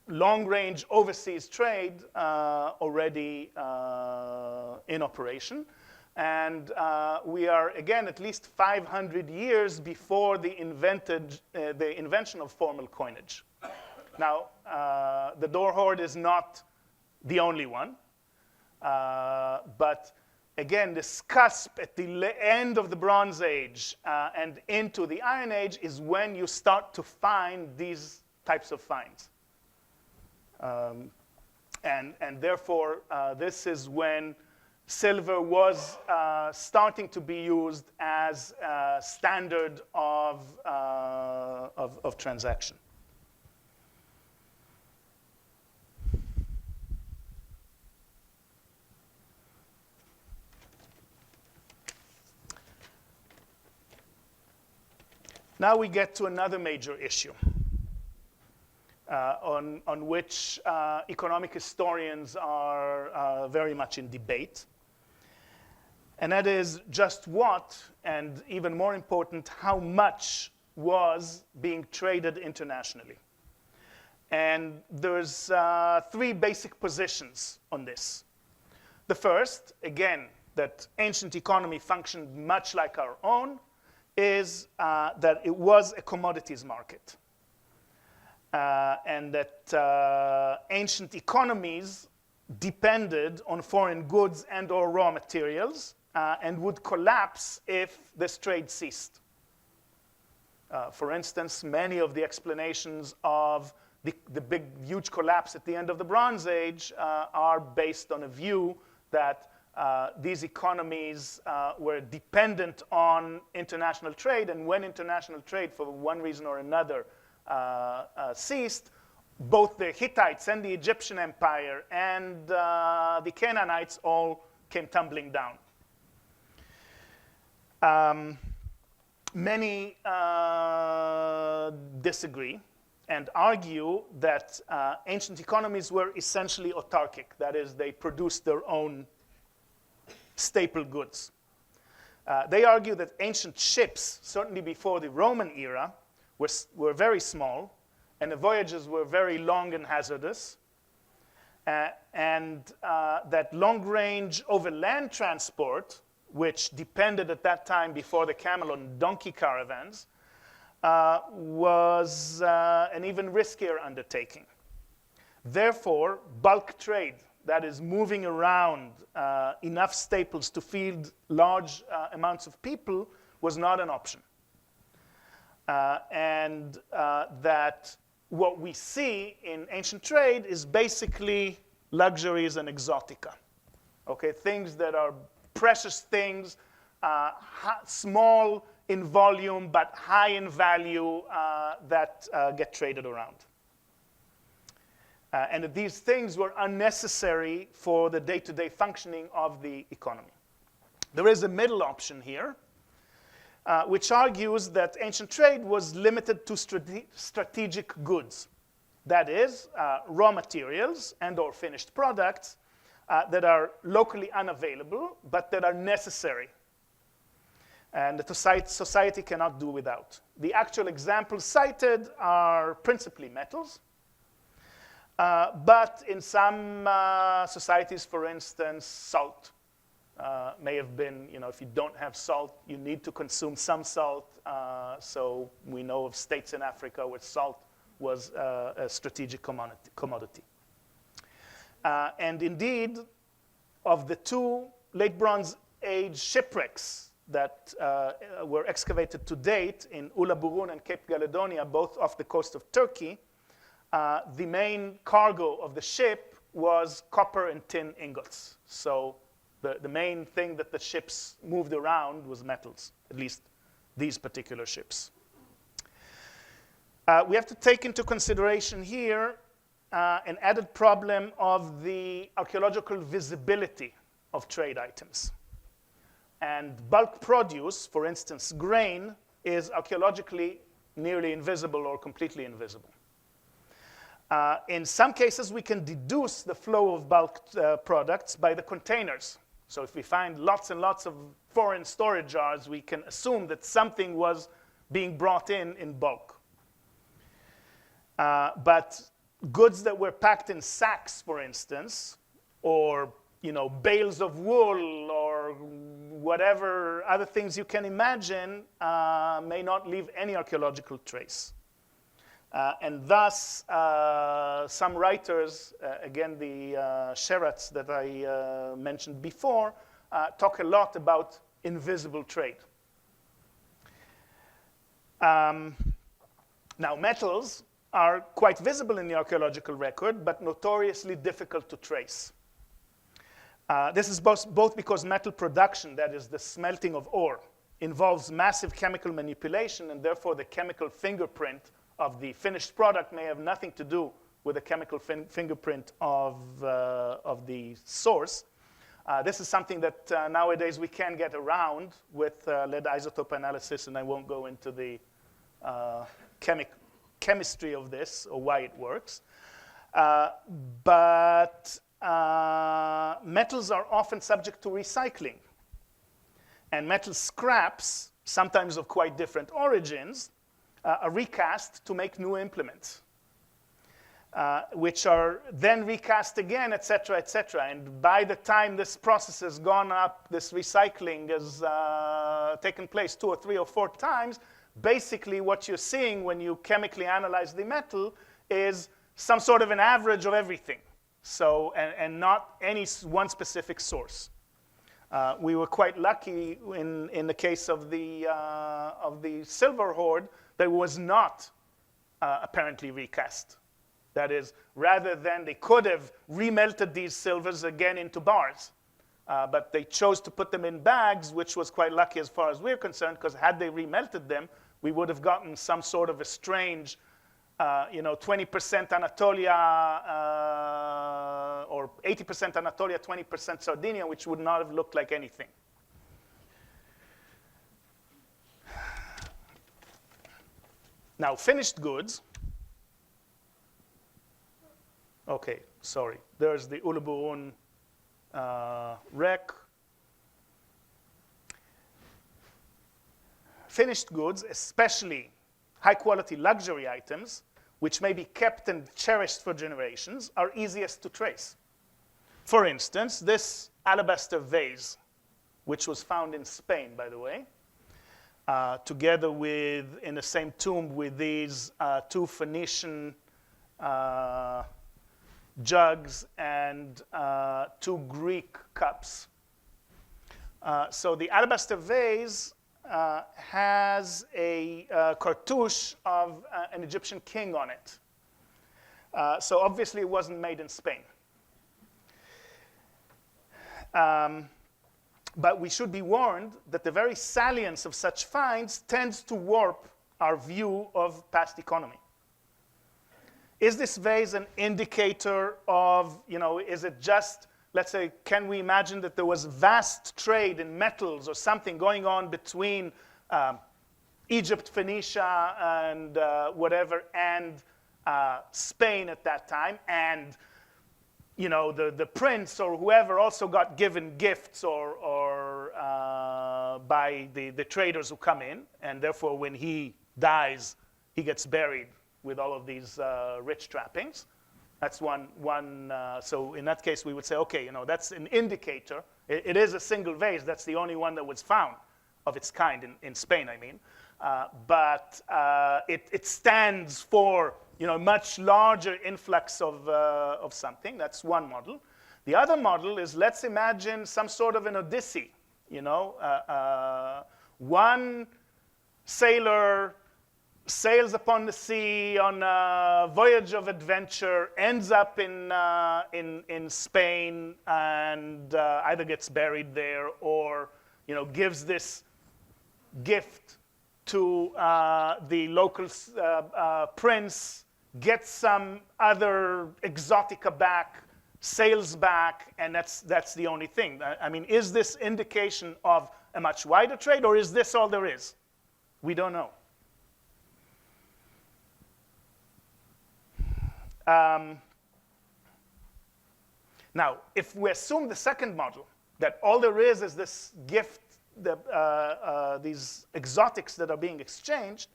long-range overseas trade already in operation. And we are, again, at least 500 years before the invention of formal coinage. Now, the Dor hoard is not the only one. But again, this cusp at the end of the Bronze Age and into the Iron Age is when you start to find these types of finds. And therefore, this is when silver was starting to be used as a standard of transaction. Now we get to another major issue. On which economic historians are very much in debate. And that is just what, and even more important, how much was being traded internationally. And there's 3 basic positions on this. The first, again, that ancient economy functioned much like our own, is that it was a commodities market. And that ancient economies depended on foreign goods and or raw materials and would collapse if this trade ceased. For instance, many of the explanations of the big, huge collapse at the end of the Bronze Age are based on a view that these economies were dependent on international trade, and when international trade, for one reason or another, ceased, both the Hittites and the Egyptian Empire and the Canaanites all came tumbling down. Many disagree and argue that ancient economies were essentially autarkic. That is, they produced their own staple goods. They argue that ancient ships, certainly before the Roman era, were very small, and the voyages were very long and hazardous, and that long-range overland transport, which depended at that time before the camel on donkey caravans, was an even riskier undertaking. Therefore, bulk trade, that is moving around enough staples to feed large amounts of people, was not an option. And that what we see in ancient trade is basically luxuries and exotica. Okay, things that are precious things, small in volume but high in value, that get traded around. And that these things were unnecessary for the day-to-day functioning of the economy. There is a middle option here, which argues that ancient trade was limited to strategic goods. That is, raw materials and or finished products that are locally unavailable, but that are necessary. And the society cannot do without. The actual examples cited are principally metals. But in some societies, for instance, salt may have been, if you don't have salt, you need to consume some salt. So we know of states in Africa where salt was a strategic commodity. And indeed, of the two late Bronze Age shipwrecks that were excavated to date in Ulaburun and Cape Caledonia, both off the coast of Turkey, the main cargo of the ship was copper and tin ingots. So the main thing that the ships moved around was metals, at least these particular ships. We have to take into consideration here an added problem of the archaeological visibility of trade items. And bulk produce, for instance, grain, is archaeologically nearly invisible or completely invisible. In some cases, we can deduce the flow of bulk products by the containers. So if we find lots and lots of foreign storage jars, we can assume that something was being brought in bulk. But goods that were packed in sacks, for instance, or bales of wool or whatever other things you can imagine may not leave any archaeological trace. And thus, some writers, again, the Sherats that I mentioned before, talk a lot about invisible trade. Now, metals are quite visible in the archaeological record, but notoriously difficult to trace. This is both because metal production, that is the smelting of ore, involves massive chemical manipulation, and therefore the chemical fingerprint of the finished product may have nothing to do with the chemical fingerprint of the source. This is something that nowadays we can get around with lead isotope analysis, and I won't go into the chemistry of this or why it works. But metals are often subject to recycling. And metal scraps, sometimes of quite different origins, are recast to make new implements, which are then recast again, et cetera, et cetera. And by the time this process has gone up, this recycling has taken place 2 or 3 or 4 times, basically what you're seeing when you chemically analyze the metal is some sort of an average of everything. So, and not any one specific source. We were quite lucky in the case of the silver hoard that was not apparently recast. That is, rather than they could have remelted these silvers again into bars, but they chose to put them in bags, which was quite lucky as far as we're concerned, because had they remelted them, we would have gotten some sort of a strange 20% Anatolia or 80% Anatolia, 20% Sardinia, which would not have looked like anything. Now, finished goods. Okay, sorry. There's the Ulaburun wreck. Finished goods, especially high-quality luxury items, which may be kept and cherished for generations, are easiest to trace. For instance, this alabaster vase, which was found in Spain, by the way, together with, in the same tomb with these 2 Phoenician jugs and 2 Greek cups. So the alabaster vase has a cartouche of an Egyptian king on it. So obviously it wasn't made in Spain. But we should be warned that the very salience of such finds tends to warp our view of past economy. Is this vase an indicator of, is it just, let's say, can we imagine that there was vast trade in metals or something going on between Egypt, Phoenicia, and whatever, and Spain at that time, and the prince or whoever also got given gifts or by the traders who come in, and therefore when he dies, he gets buried with all of these rich trappings. That's one. So in that case, we would say, okay, that's an indicator. It is a single vase. That's the only one that was found of its kind in Spain, I mean. But it stands for much larger influx of something. That's one model. The other model is, let's imagine some sort of an Odyssey. One sailor sails upon the sea on a voyage of adventure, ends up in Spain, and either gets buried there or gives this gift to the local prince, gets some other exotica back, sails back, and that's the only thing. I mean, is this indication of a much wider trade, or is this all there is? We don't know. Now, if we assume the second model, that all there is this gift, these exotics that are being exchanged,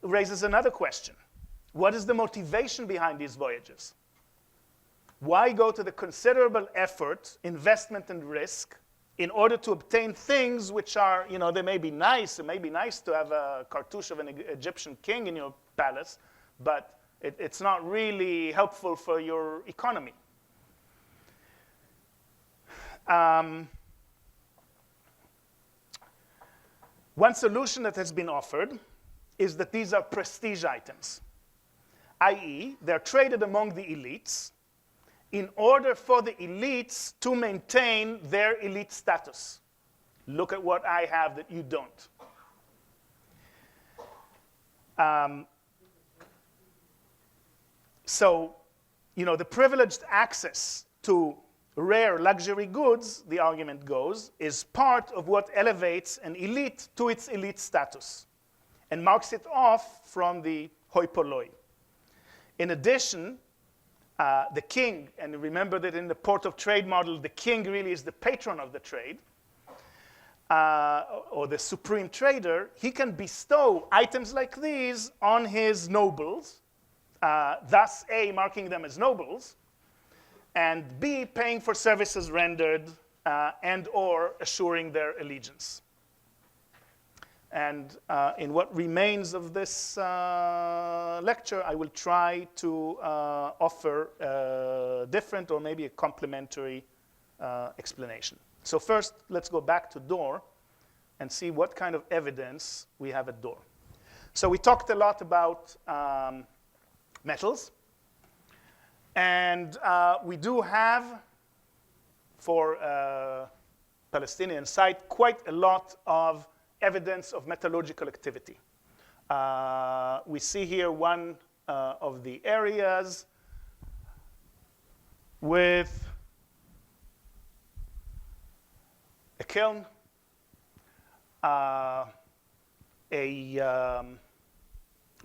raises another question. What is the motivation behind these voyages? Why go to the considerable effort, investment, and risk in order to obtain things which are, they may be nice. It may be nice to have a cartouche of an Egyptian king in your palace, but it's not really helpful for your economy. One solution that has been offered is that these are prestige items, i.e., they're traded among the elites in order for the elites to maintain their elite status. Look at what I have that you don't. So, the privileged access to rare luxury goods, the argument goes, is part of what elevates an elite to its elite status and marks it off from the hoi polloi. In addition, the king, and remember that in the port of trade model, the king really is the patron of the trade, or the supreme trader. He can bestow items like these on his nobles, thus A, marking them as nobles, and B, paying for services rendered and or assuring their allegiance. And in what remains of this lecture, I will try to offer a different or maybe a complementary explanation. So first, let's go back to Dor and see what kind of evidence we have at Dor. So we talked a lot about metals. And we do have, for Palestinian site, quite a lot of evidence of metallurgical activity. We see here one of the areas with a kiln, a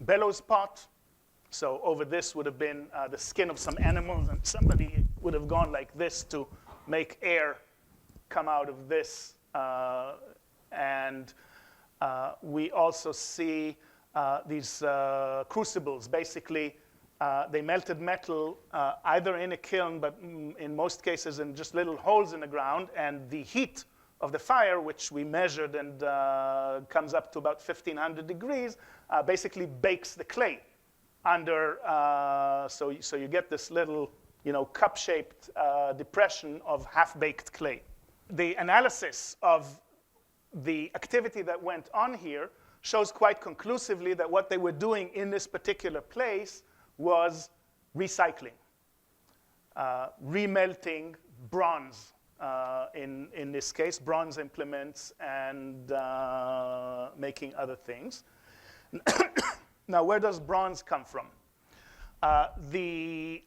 bellows pot. So over this would have been the skin of some animals, and somebody would have gone like this to make air come out of this. And we also see these crucibles. Basically, they melted metal either in a kiln, but in most cases in just little holes in the ground. And the heat of the fire, which we measured and comes up to about 1,500 degrees, basically bakes the clay under, so you get this little, cup-shaped depression of half-baked clay. The analysis of the activity that went on here shows quite conclusively that what they were doing in this particular place was recycling, remelting bronze, in this case, bronze implements, and making other things. Now, where does bronze come from? The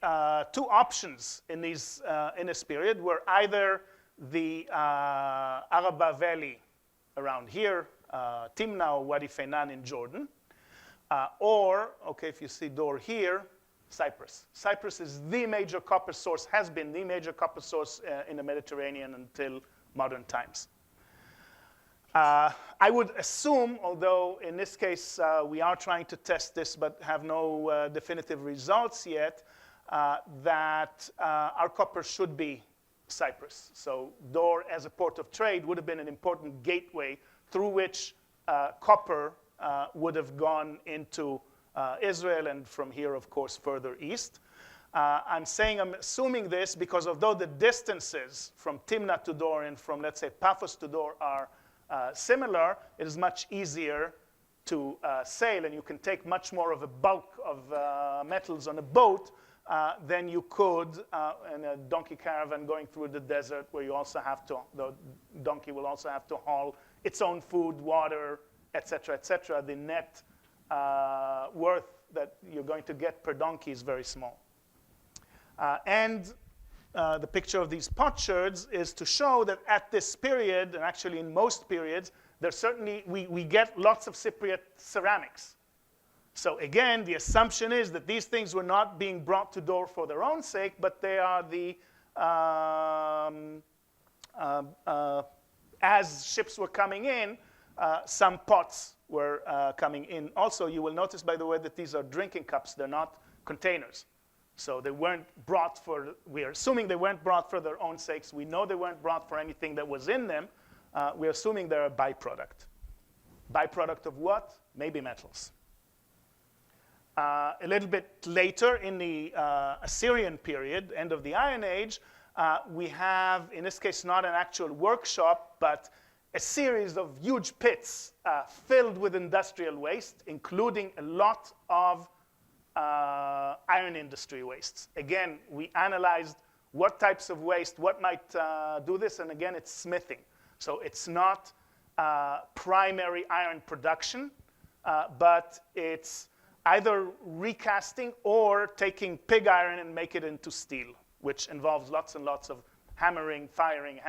two options in this period were either the Araba Valley around here, Timna or Wadi Fainan in Jordan, Or, okay, if you see Dor here, Cyprus. Cyprus is the major copper source, has been the major copper source in the Mediterranean until modern times. I would assume, although in this case we are trying to test this but have no definitive results yet, that our copper should be Cyprus. So Dor, as a port of trade, would have been an important gateway through which copper would have gone into Israel, and from here, of course, further east. I'm assuming this because although the distances from Timna to Dor and from, let's say, Paphos to Dor are similar, it is much easier to sail, and you can take much more of a bulk of metals on a boat than you could in a donkey caravan going through the desert, where you also have to, the donkey will also have to haul its own food, water, et cetera, the net worth that you're going to get per donkey is very small. The picture of these potsherds is to show that at this period, and actually in most periods, there's certainly, we get lots of Cypriot ceramics. So again, the assumption is that these things were not being brought to Dor for their own sake, but they are the, as ships were coming in, some pots were coming in. Also, you will notice, by the way, that these are drinking cups. They're not containers. So they weren't brought for, we are assuming they weren't brought for their own sakes. We know they weren't brought for anything that was in them. We're assuming they're a byproduct. Byproduct of what? Maybe metals. A little bit later in the Assyrian period, end of the Iron Age, we have, in this case, not an actual workshop, but a series of huge pits filled with industrial waste, including a lot of iron industry wastes. Again, we analyzed what types of waste, what might do this, and again, it's smithing. So it's not primary iron production, but it's either recasting or taking pig iron and make it into steel, which involves lots and lots of hammering, firing,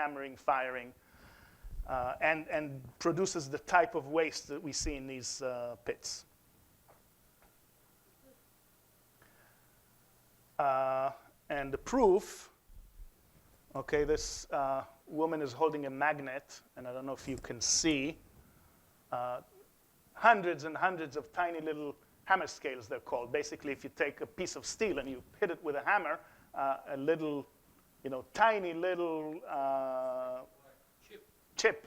and produces the type of waste that we see in these pits. And the proof, okay, this woman is holding a magnet, and I don't know if you can see, hundreds and hundreds of tiny little hammer scales, they're called. Basically, if you take a piece of steel and you hit it with a hammer, a little, tiny little chip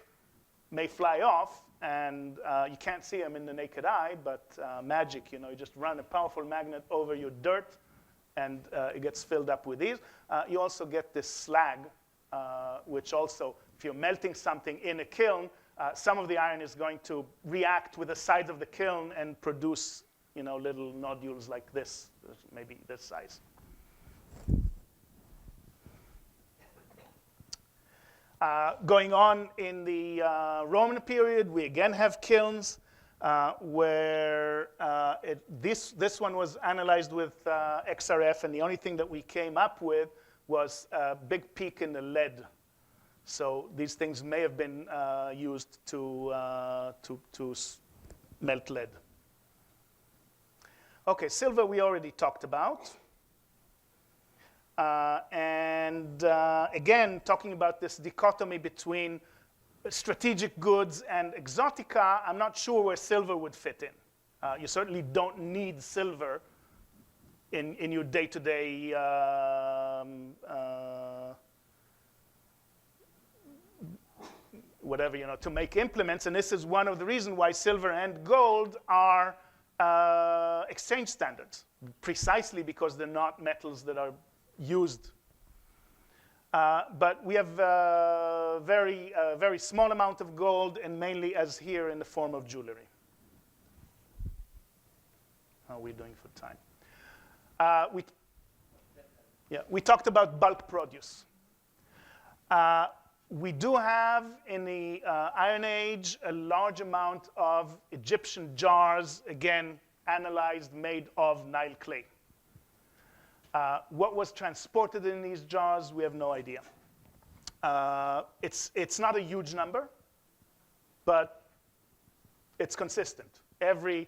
may fly off, and you can't see them in the naked eye, but magic, you just run a powerful magnet over your dirt, and it gets filled up with these. You also get this slag, which also, if you're melting something in a kiln, some of the iron is going to react with the sides of the kiln and produce, little nodules like this, maybe this size. Going on in the Roman period, we again have kilns where this one was analyzed with XRF, and the only thing that we came up with was a big peak in the lead. So these things may have been used to melt lead. Okay, silver we already talked about. Again, talking about this dichotomy between strategic goods and exotica, I'm not sure where silver would fit in. You certainly don't need silver in your day-to-day whatever, to make implements. And this is one of the reasons why silver and gold are exchange standards, precisely because they're not metals that are used. But we have a very small amount of gold, and mainly as here in the form of jewelry. How are we doing for time? We talked about bulk produce. We do have, in the Iron Age, a large amount of Egyptian jars, again, analyzed, made of Nile clay. What was transported in these jars, we have no idea. It's not a huge number, but it's consistent. Every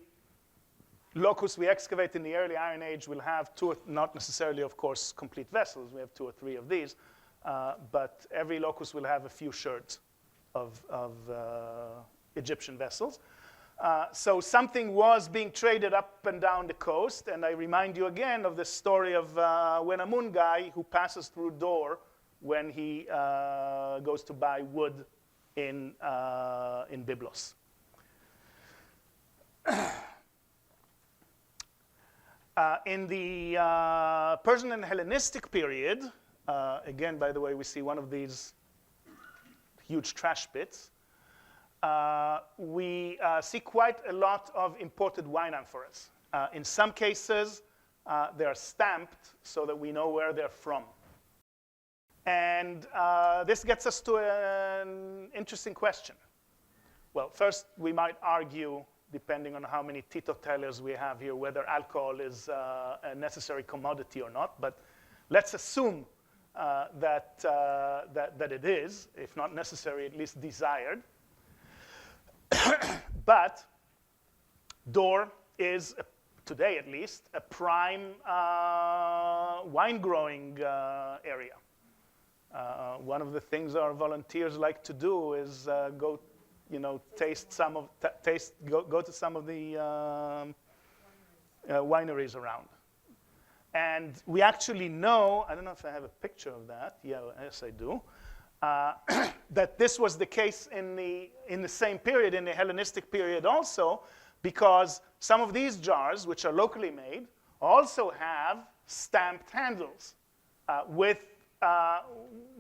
locus we excavate in the early Iron Age will have two, not necessarily, of course, complete vessels. We have 2 or 3 of these. But every locus will have a few sherds of Egyptian vessels. So something was being traded up and down the coast. And I remind you again of the story of Wenamun guy who passes through Dor when he goes to buy wood in Byblos. In the Persian and Hellenistic period, again, by the way, we see one of these huge trash pits. We see quite a lot of imported wine amphoras. In some cases, they are stamped so that we know where they're from. And this gets us to an interesting question. Well, first, we might argue, depending on how many teetotalers we have here, whether alcohol is a necessary commodity or not. But let's assume that it is, if not necessary, at least desired. But Dor is, today at least, a prime wine growing area. One of the things our volunteers like to do is go taste some of, go to some of the wineries around. And we actually know, I don't know if I have a picture of that. Yeah, yes, I do. That this was the case in the same period, in the Hellenistic period also, because some of these jars, which are locally made, also have stamped handles with,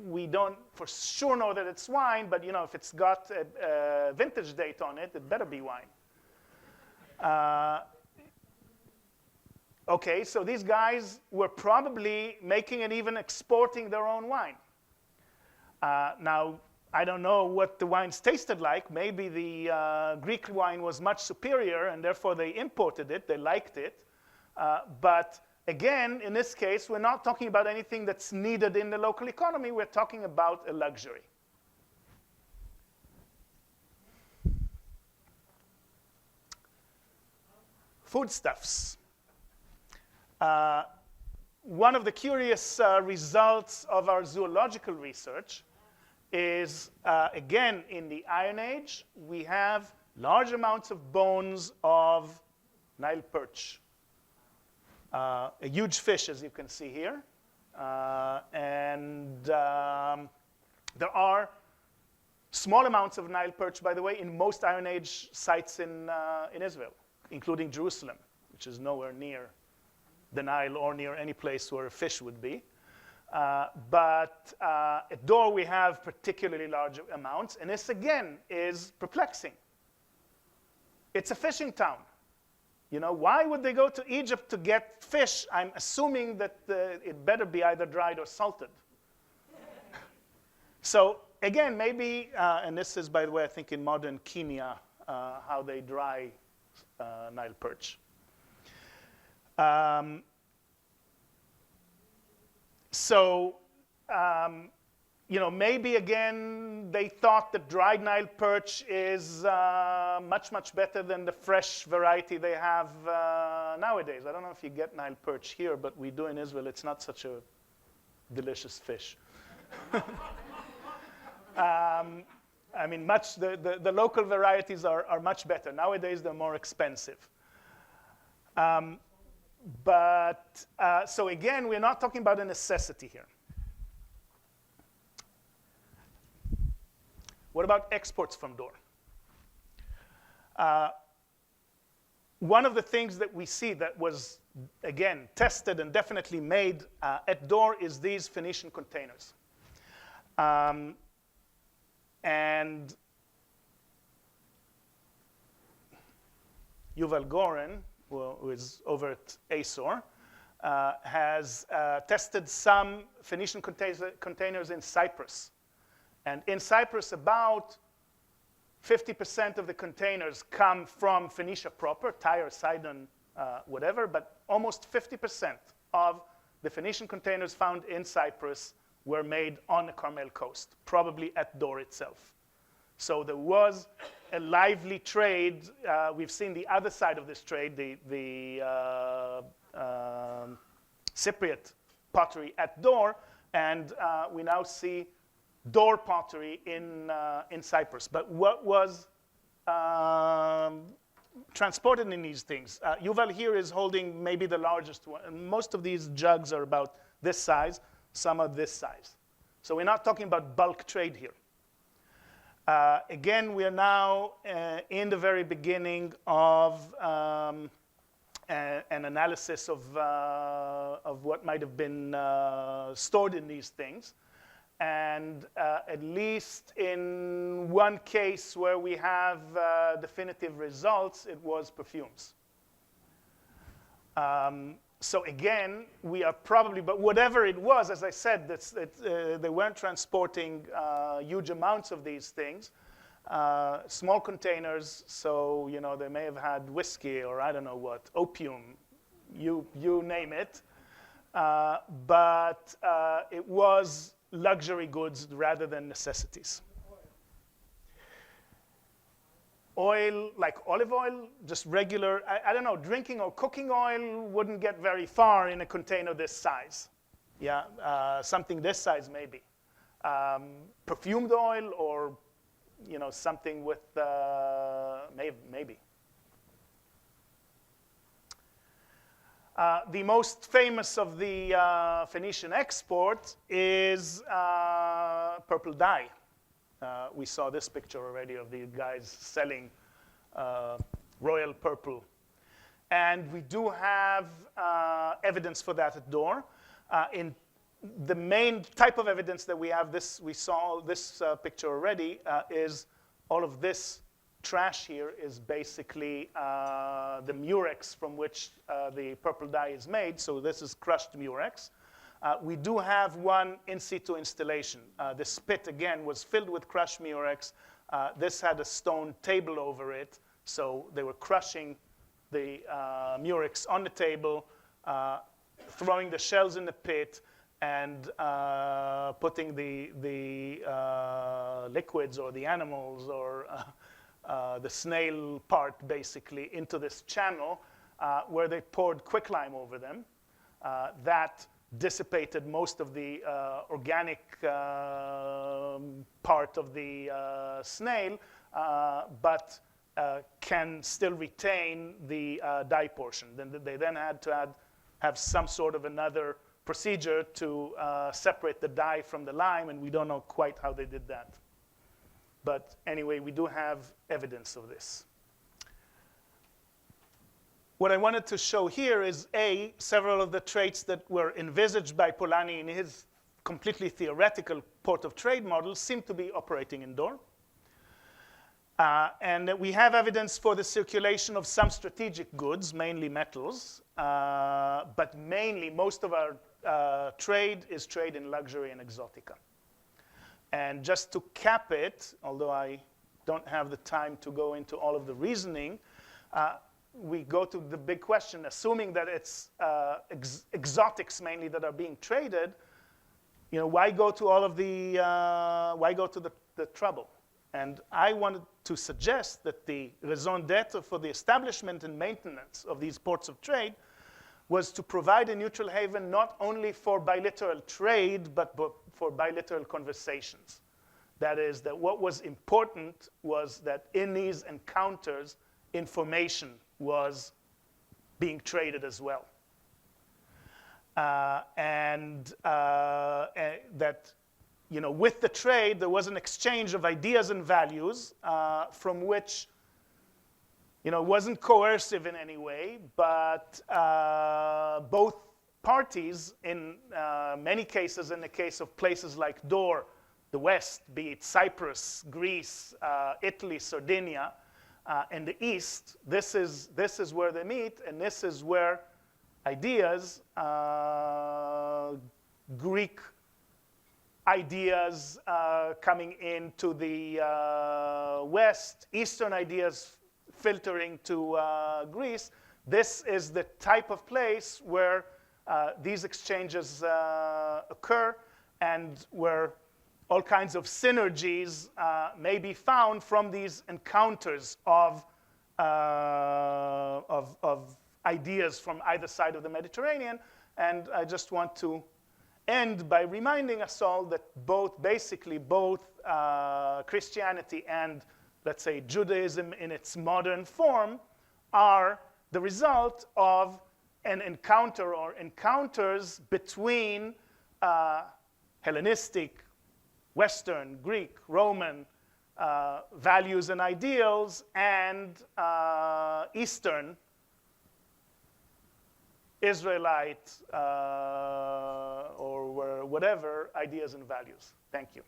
we don't for sure know that it's wine, but if it's got a vintage date on it, it better be wine. Okay, so these guys were probably making and even exporting their own wine. Now, I don't know what the wines tasted like. Maybe the Greek wine was much superior, and therefore they imported it. They liked it. But again, in this case, we're not talking about anything that's needed in the local economy. We're talking about a luxury. Foodstuffs. One of the curious results of our zoological research is, again, in the Iron Age, we have large amounts of bones of Nile perch. A huge fish, as you can see here. And there are small amounts of Nile perch, by the way, in most Iron Age sites in Israel, including Jerusalem, which is nowhere near the Nile or near any place where a fish would be. But at Dor, we have particularly large amounts. And this, again, is perplexing. It's a fishing town. Why would they go to Egypt to get fish? I'm assuming that it better be either dried or salted. So again, maybe, and this is, by the way, I think in modern Kenya, how they dry Nile perch. Maybe again, they thought that dried Nile perch is much, much better than the fresh variety they have nowadays. I don't know if you get Nile perch here, but we do in Israel. It's not such a delicious fish. I mean, the local varieties are much better. Nowadays, they're more expensive. So again, we're not talking about a necessity here. What about exports from Dor? One of the things that we see that was, again, tested and definitely made at Dor is these Phoenician containers. And Yuval Goren, who is over at ASOR, has tested some Phoenician containers in Cyprus. And in Cyprus, about 50% of the containers come from Phoenicia proper, Tyre, Sidon, whatever, but almost 50% of the Phoenician containers found in Cyprus were made on the Carmel coast, probably at Dor itself. So there was a lively trade. We've seen the other side of this trade, the Cypriot pottery at Dor, and we now see Dor pottery in Cyprus. But what was transported in these things? Yuval here is holding maybe the largest one. And most of these jugs are about this size, some are this size. So we're not talking about bulk trade here. Again, we are now in the very beginning of an analysis of what might have been stored in these things. And at least in one case where we have definitive results, it was perfumes. So again, we are probably, but whatever it was, as I said, they weren't transporting huge amounts of these things. Small containers, so they may have had whiskey or I don't know what, opium, you name it. But it was luxury goods rather than necessities. Oil, like olive oil, just regular, I don't know, drinking or cooking oil wouldn't get very far in a container this size. Yeah, something this size maybe. Perfumed oil or, something with, maybe. The most famous of the Phoenician exports is purple dye. We saw this picture already of the guys selling royal purple. And we do have evidence for that at Dor. In the main type of evidence that we have, we saw this picture already, is all of this trash here is basically the murex from which the purple dye is made. So this is crushed murex. We do have one in situ installation. The spit, again, was filled with crushed murex. This had a stone table over it. So they were crushing the murex on the table, throwing the shells in the pit, and putting the liquids or the animals or the snail part, basically, into this channel where they poured quicklime over them. That dissipated most of the organic part of the snail, but can still retain the dye portion. Then they had to have some sort of another procedure to separate the dye from the lime, and we don't know quite how they did that. But anyway, we do have evidence of this. What I wanted to show here is, several of the traits that were envisaged by Polanyi in his completely theoretical port of trade model seem to be operating in Dor. And we have evidence for the circulation of some strategic goods, mainly metals, but mainly most of our trade is trade in luxury and exotica. And just to cap it, although I don't have the time to go into all of the reasoning, we go to the big question, assuming that it's exotics mainly that are being traded, why go to all of the, why go to the trouble? And I wanted to suggest that the raison d'etre for the establishment and maintenance of these ports of trade was to provide a neutral haven not only for bilateral trade, but for bilateral conversations. That is, that what was important was that in these encounters, information was being traded as well. And that, with the trade, there was an exchange of ideas and values from which, wasn't coercive in any way, but both parties, in many cases, in the case of places like Dor, the West, be it Cyprus, Greece, Italy, Sardinia, and the East, this is where they meet, and this is where ideas, Greek ideas coming into the West, Eastern ideas filtering to Greece, this is the type of place where these exchanges occur, and where all kinds of synergies may be found from these encounters of ideas from either side of the Mediterranean. And I just want to end by reminding us all that basically both Christianity and, let's say, Judaism in its modern form are the result of an encounter or encounters between Hellenistic, Western, Greek, Roman values and ideals and Eastern, Israelite, or whatever ideas and values. Thank you.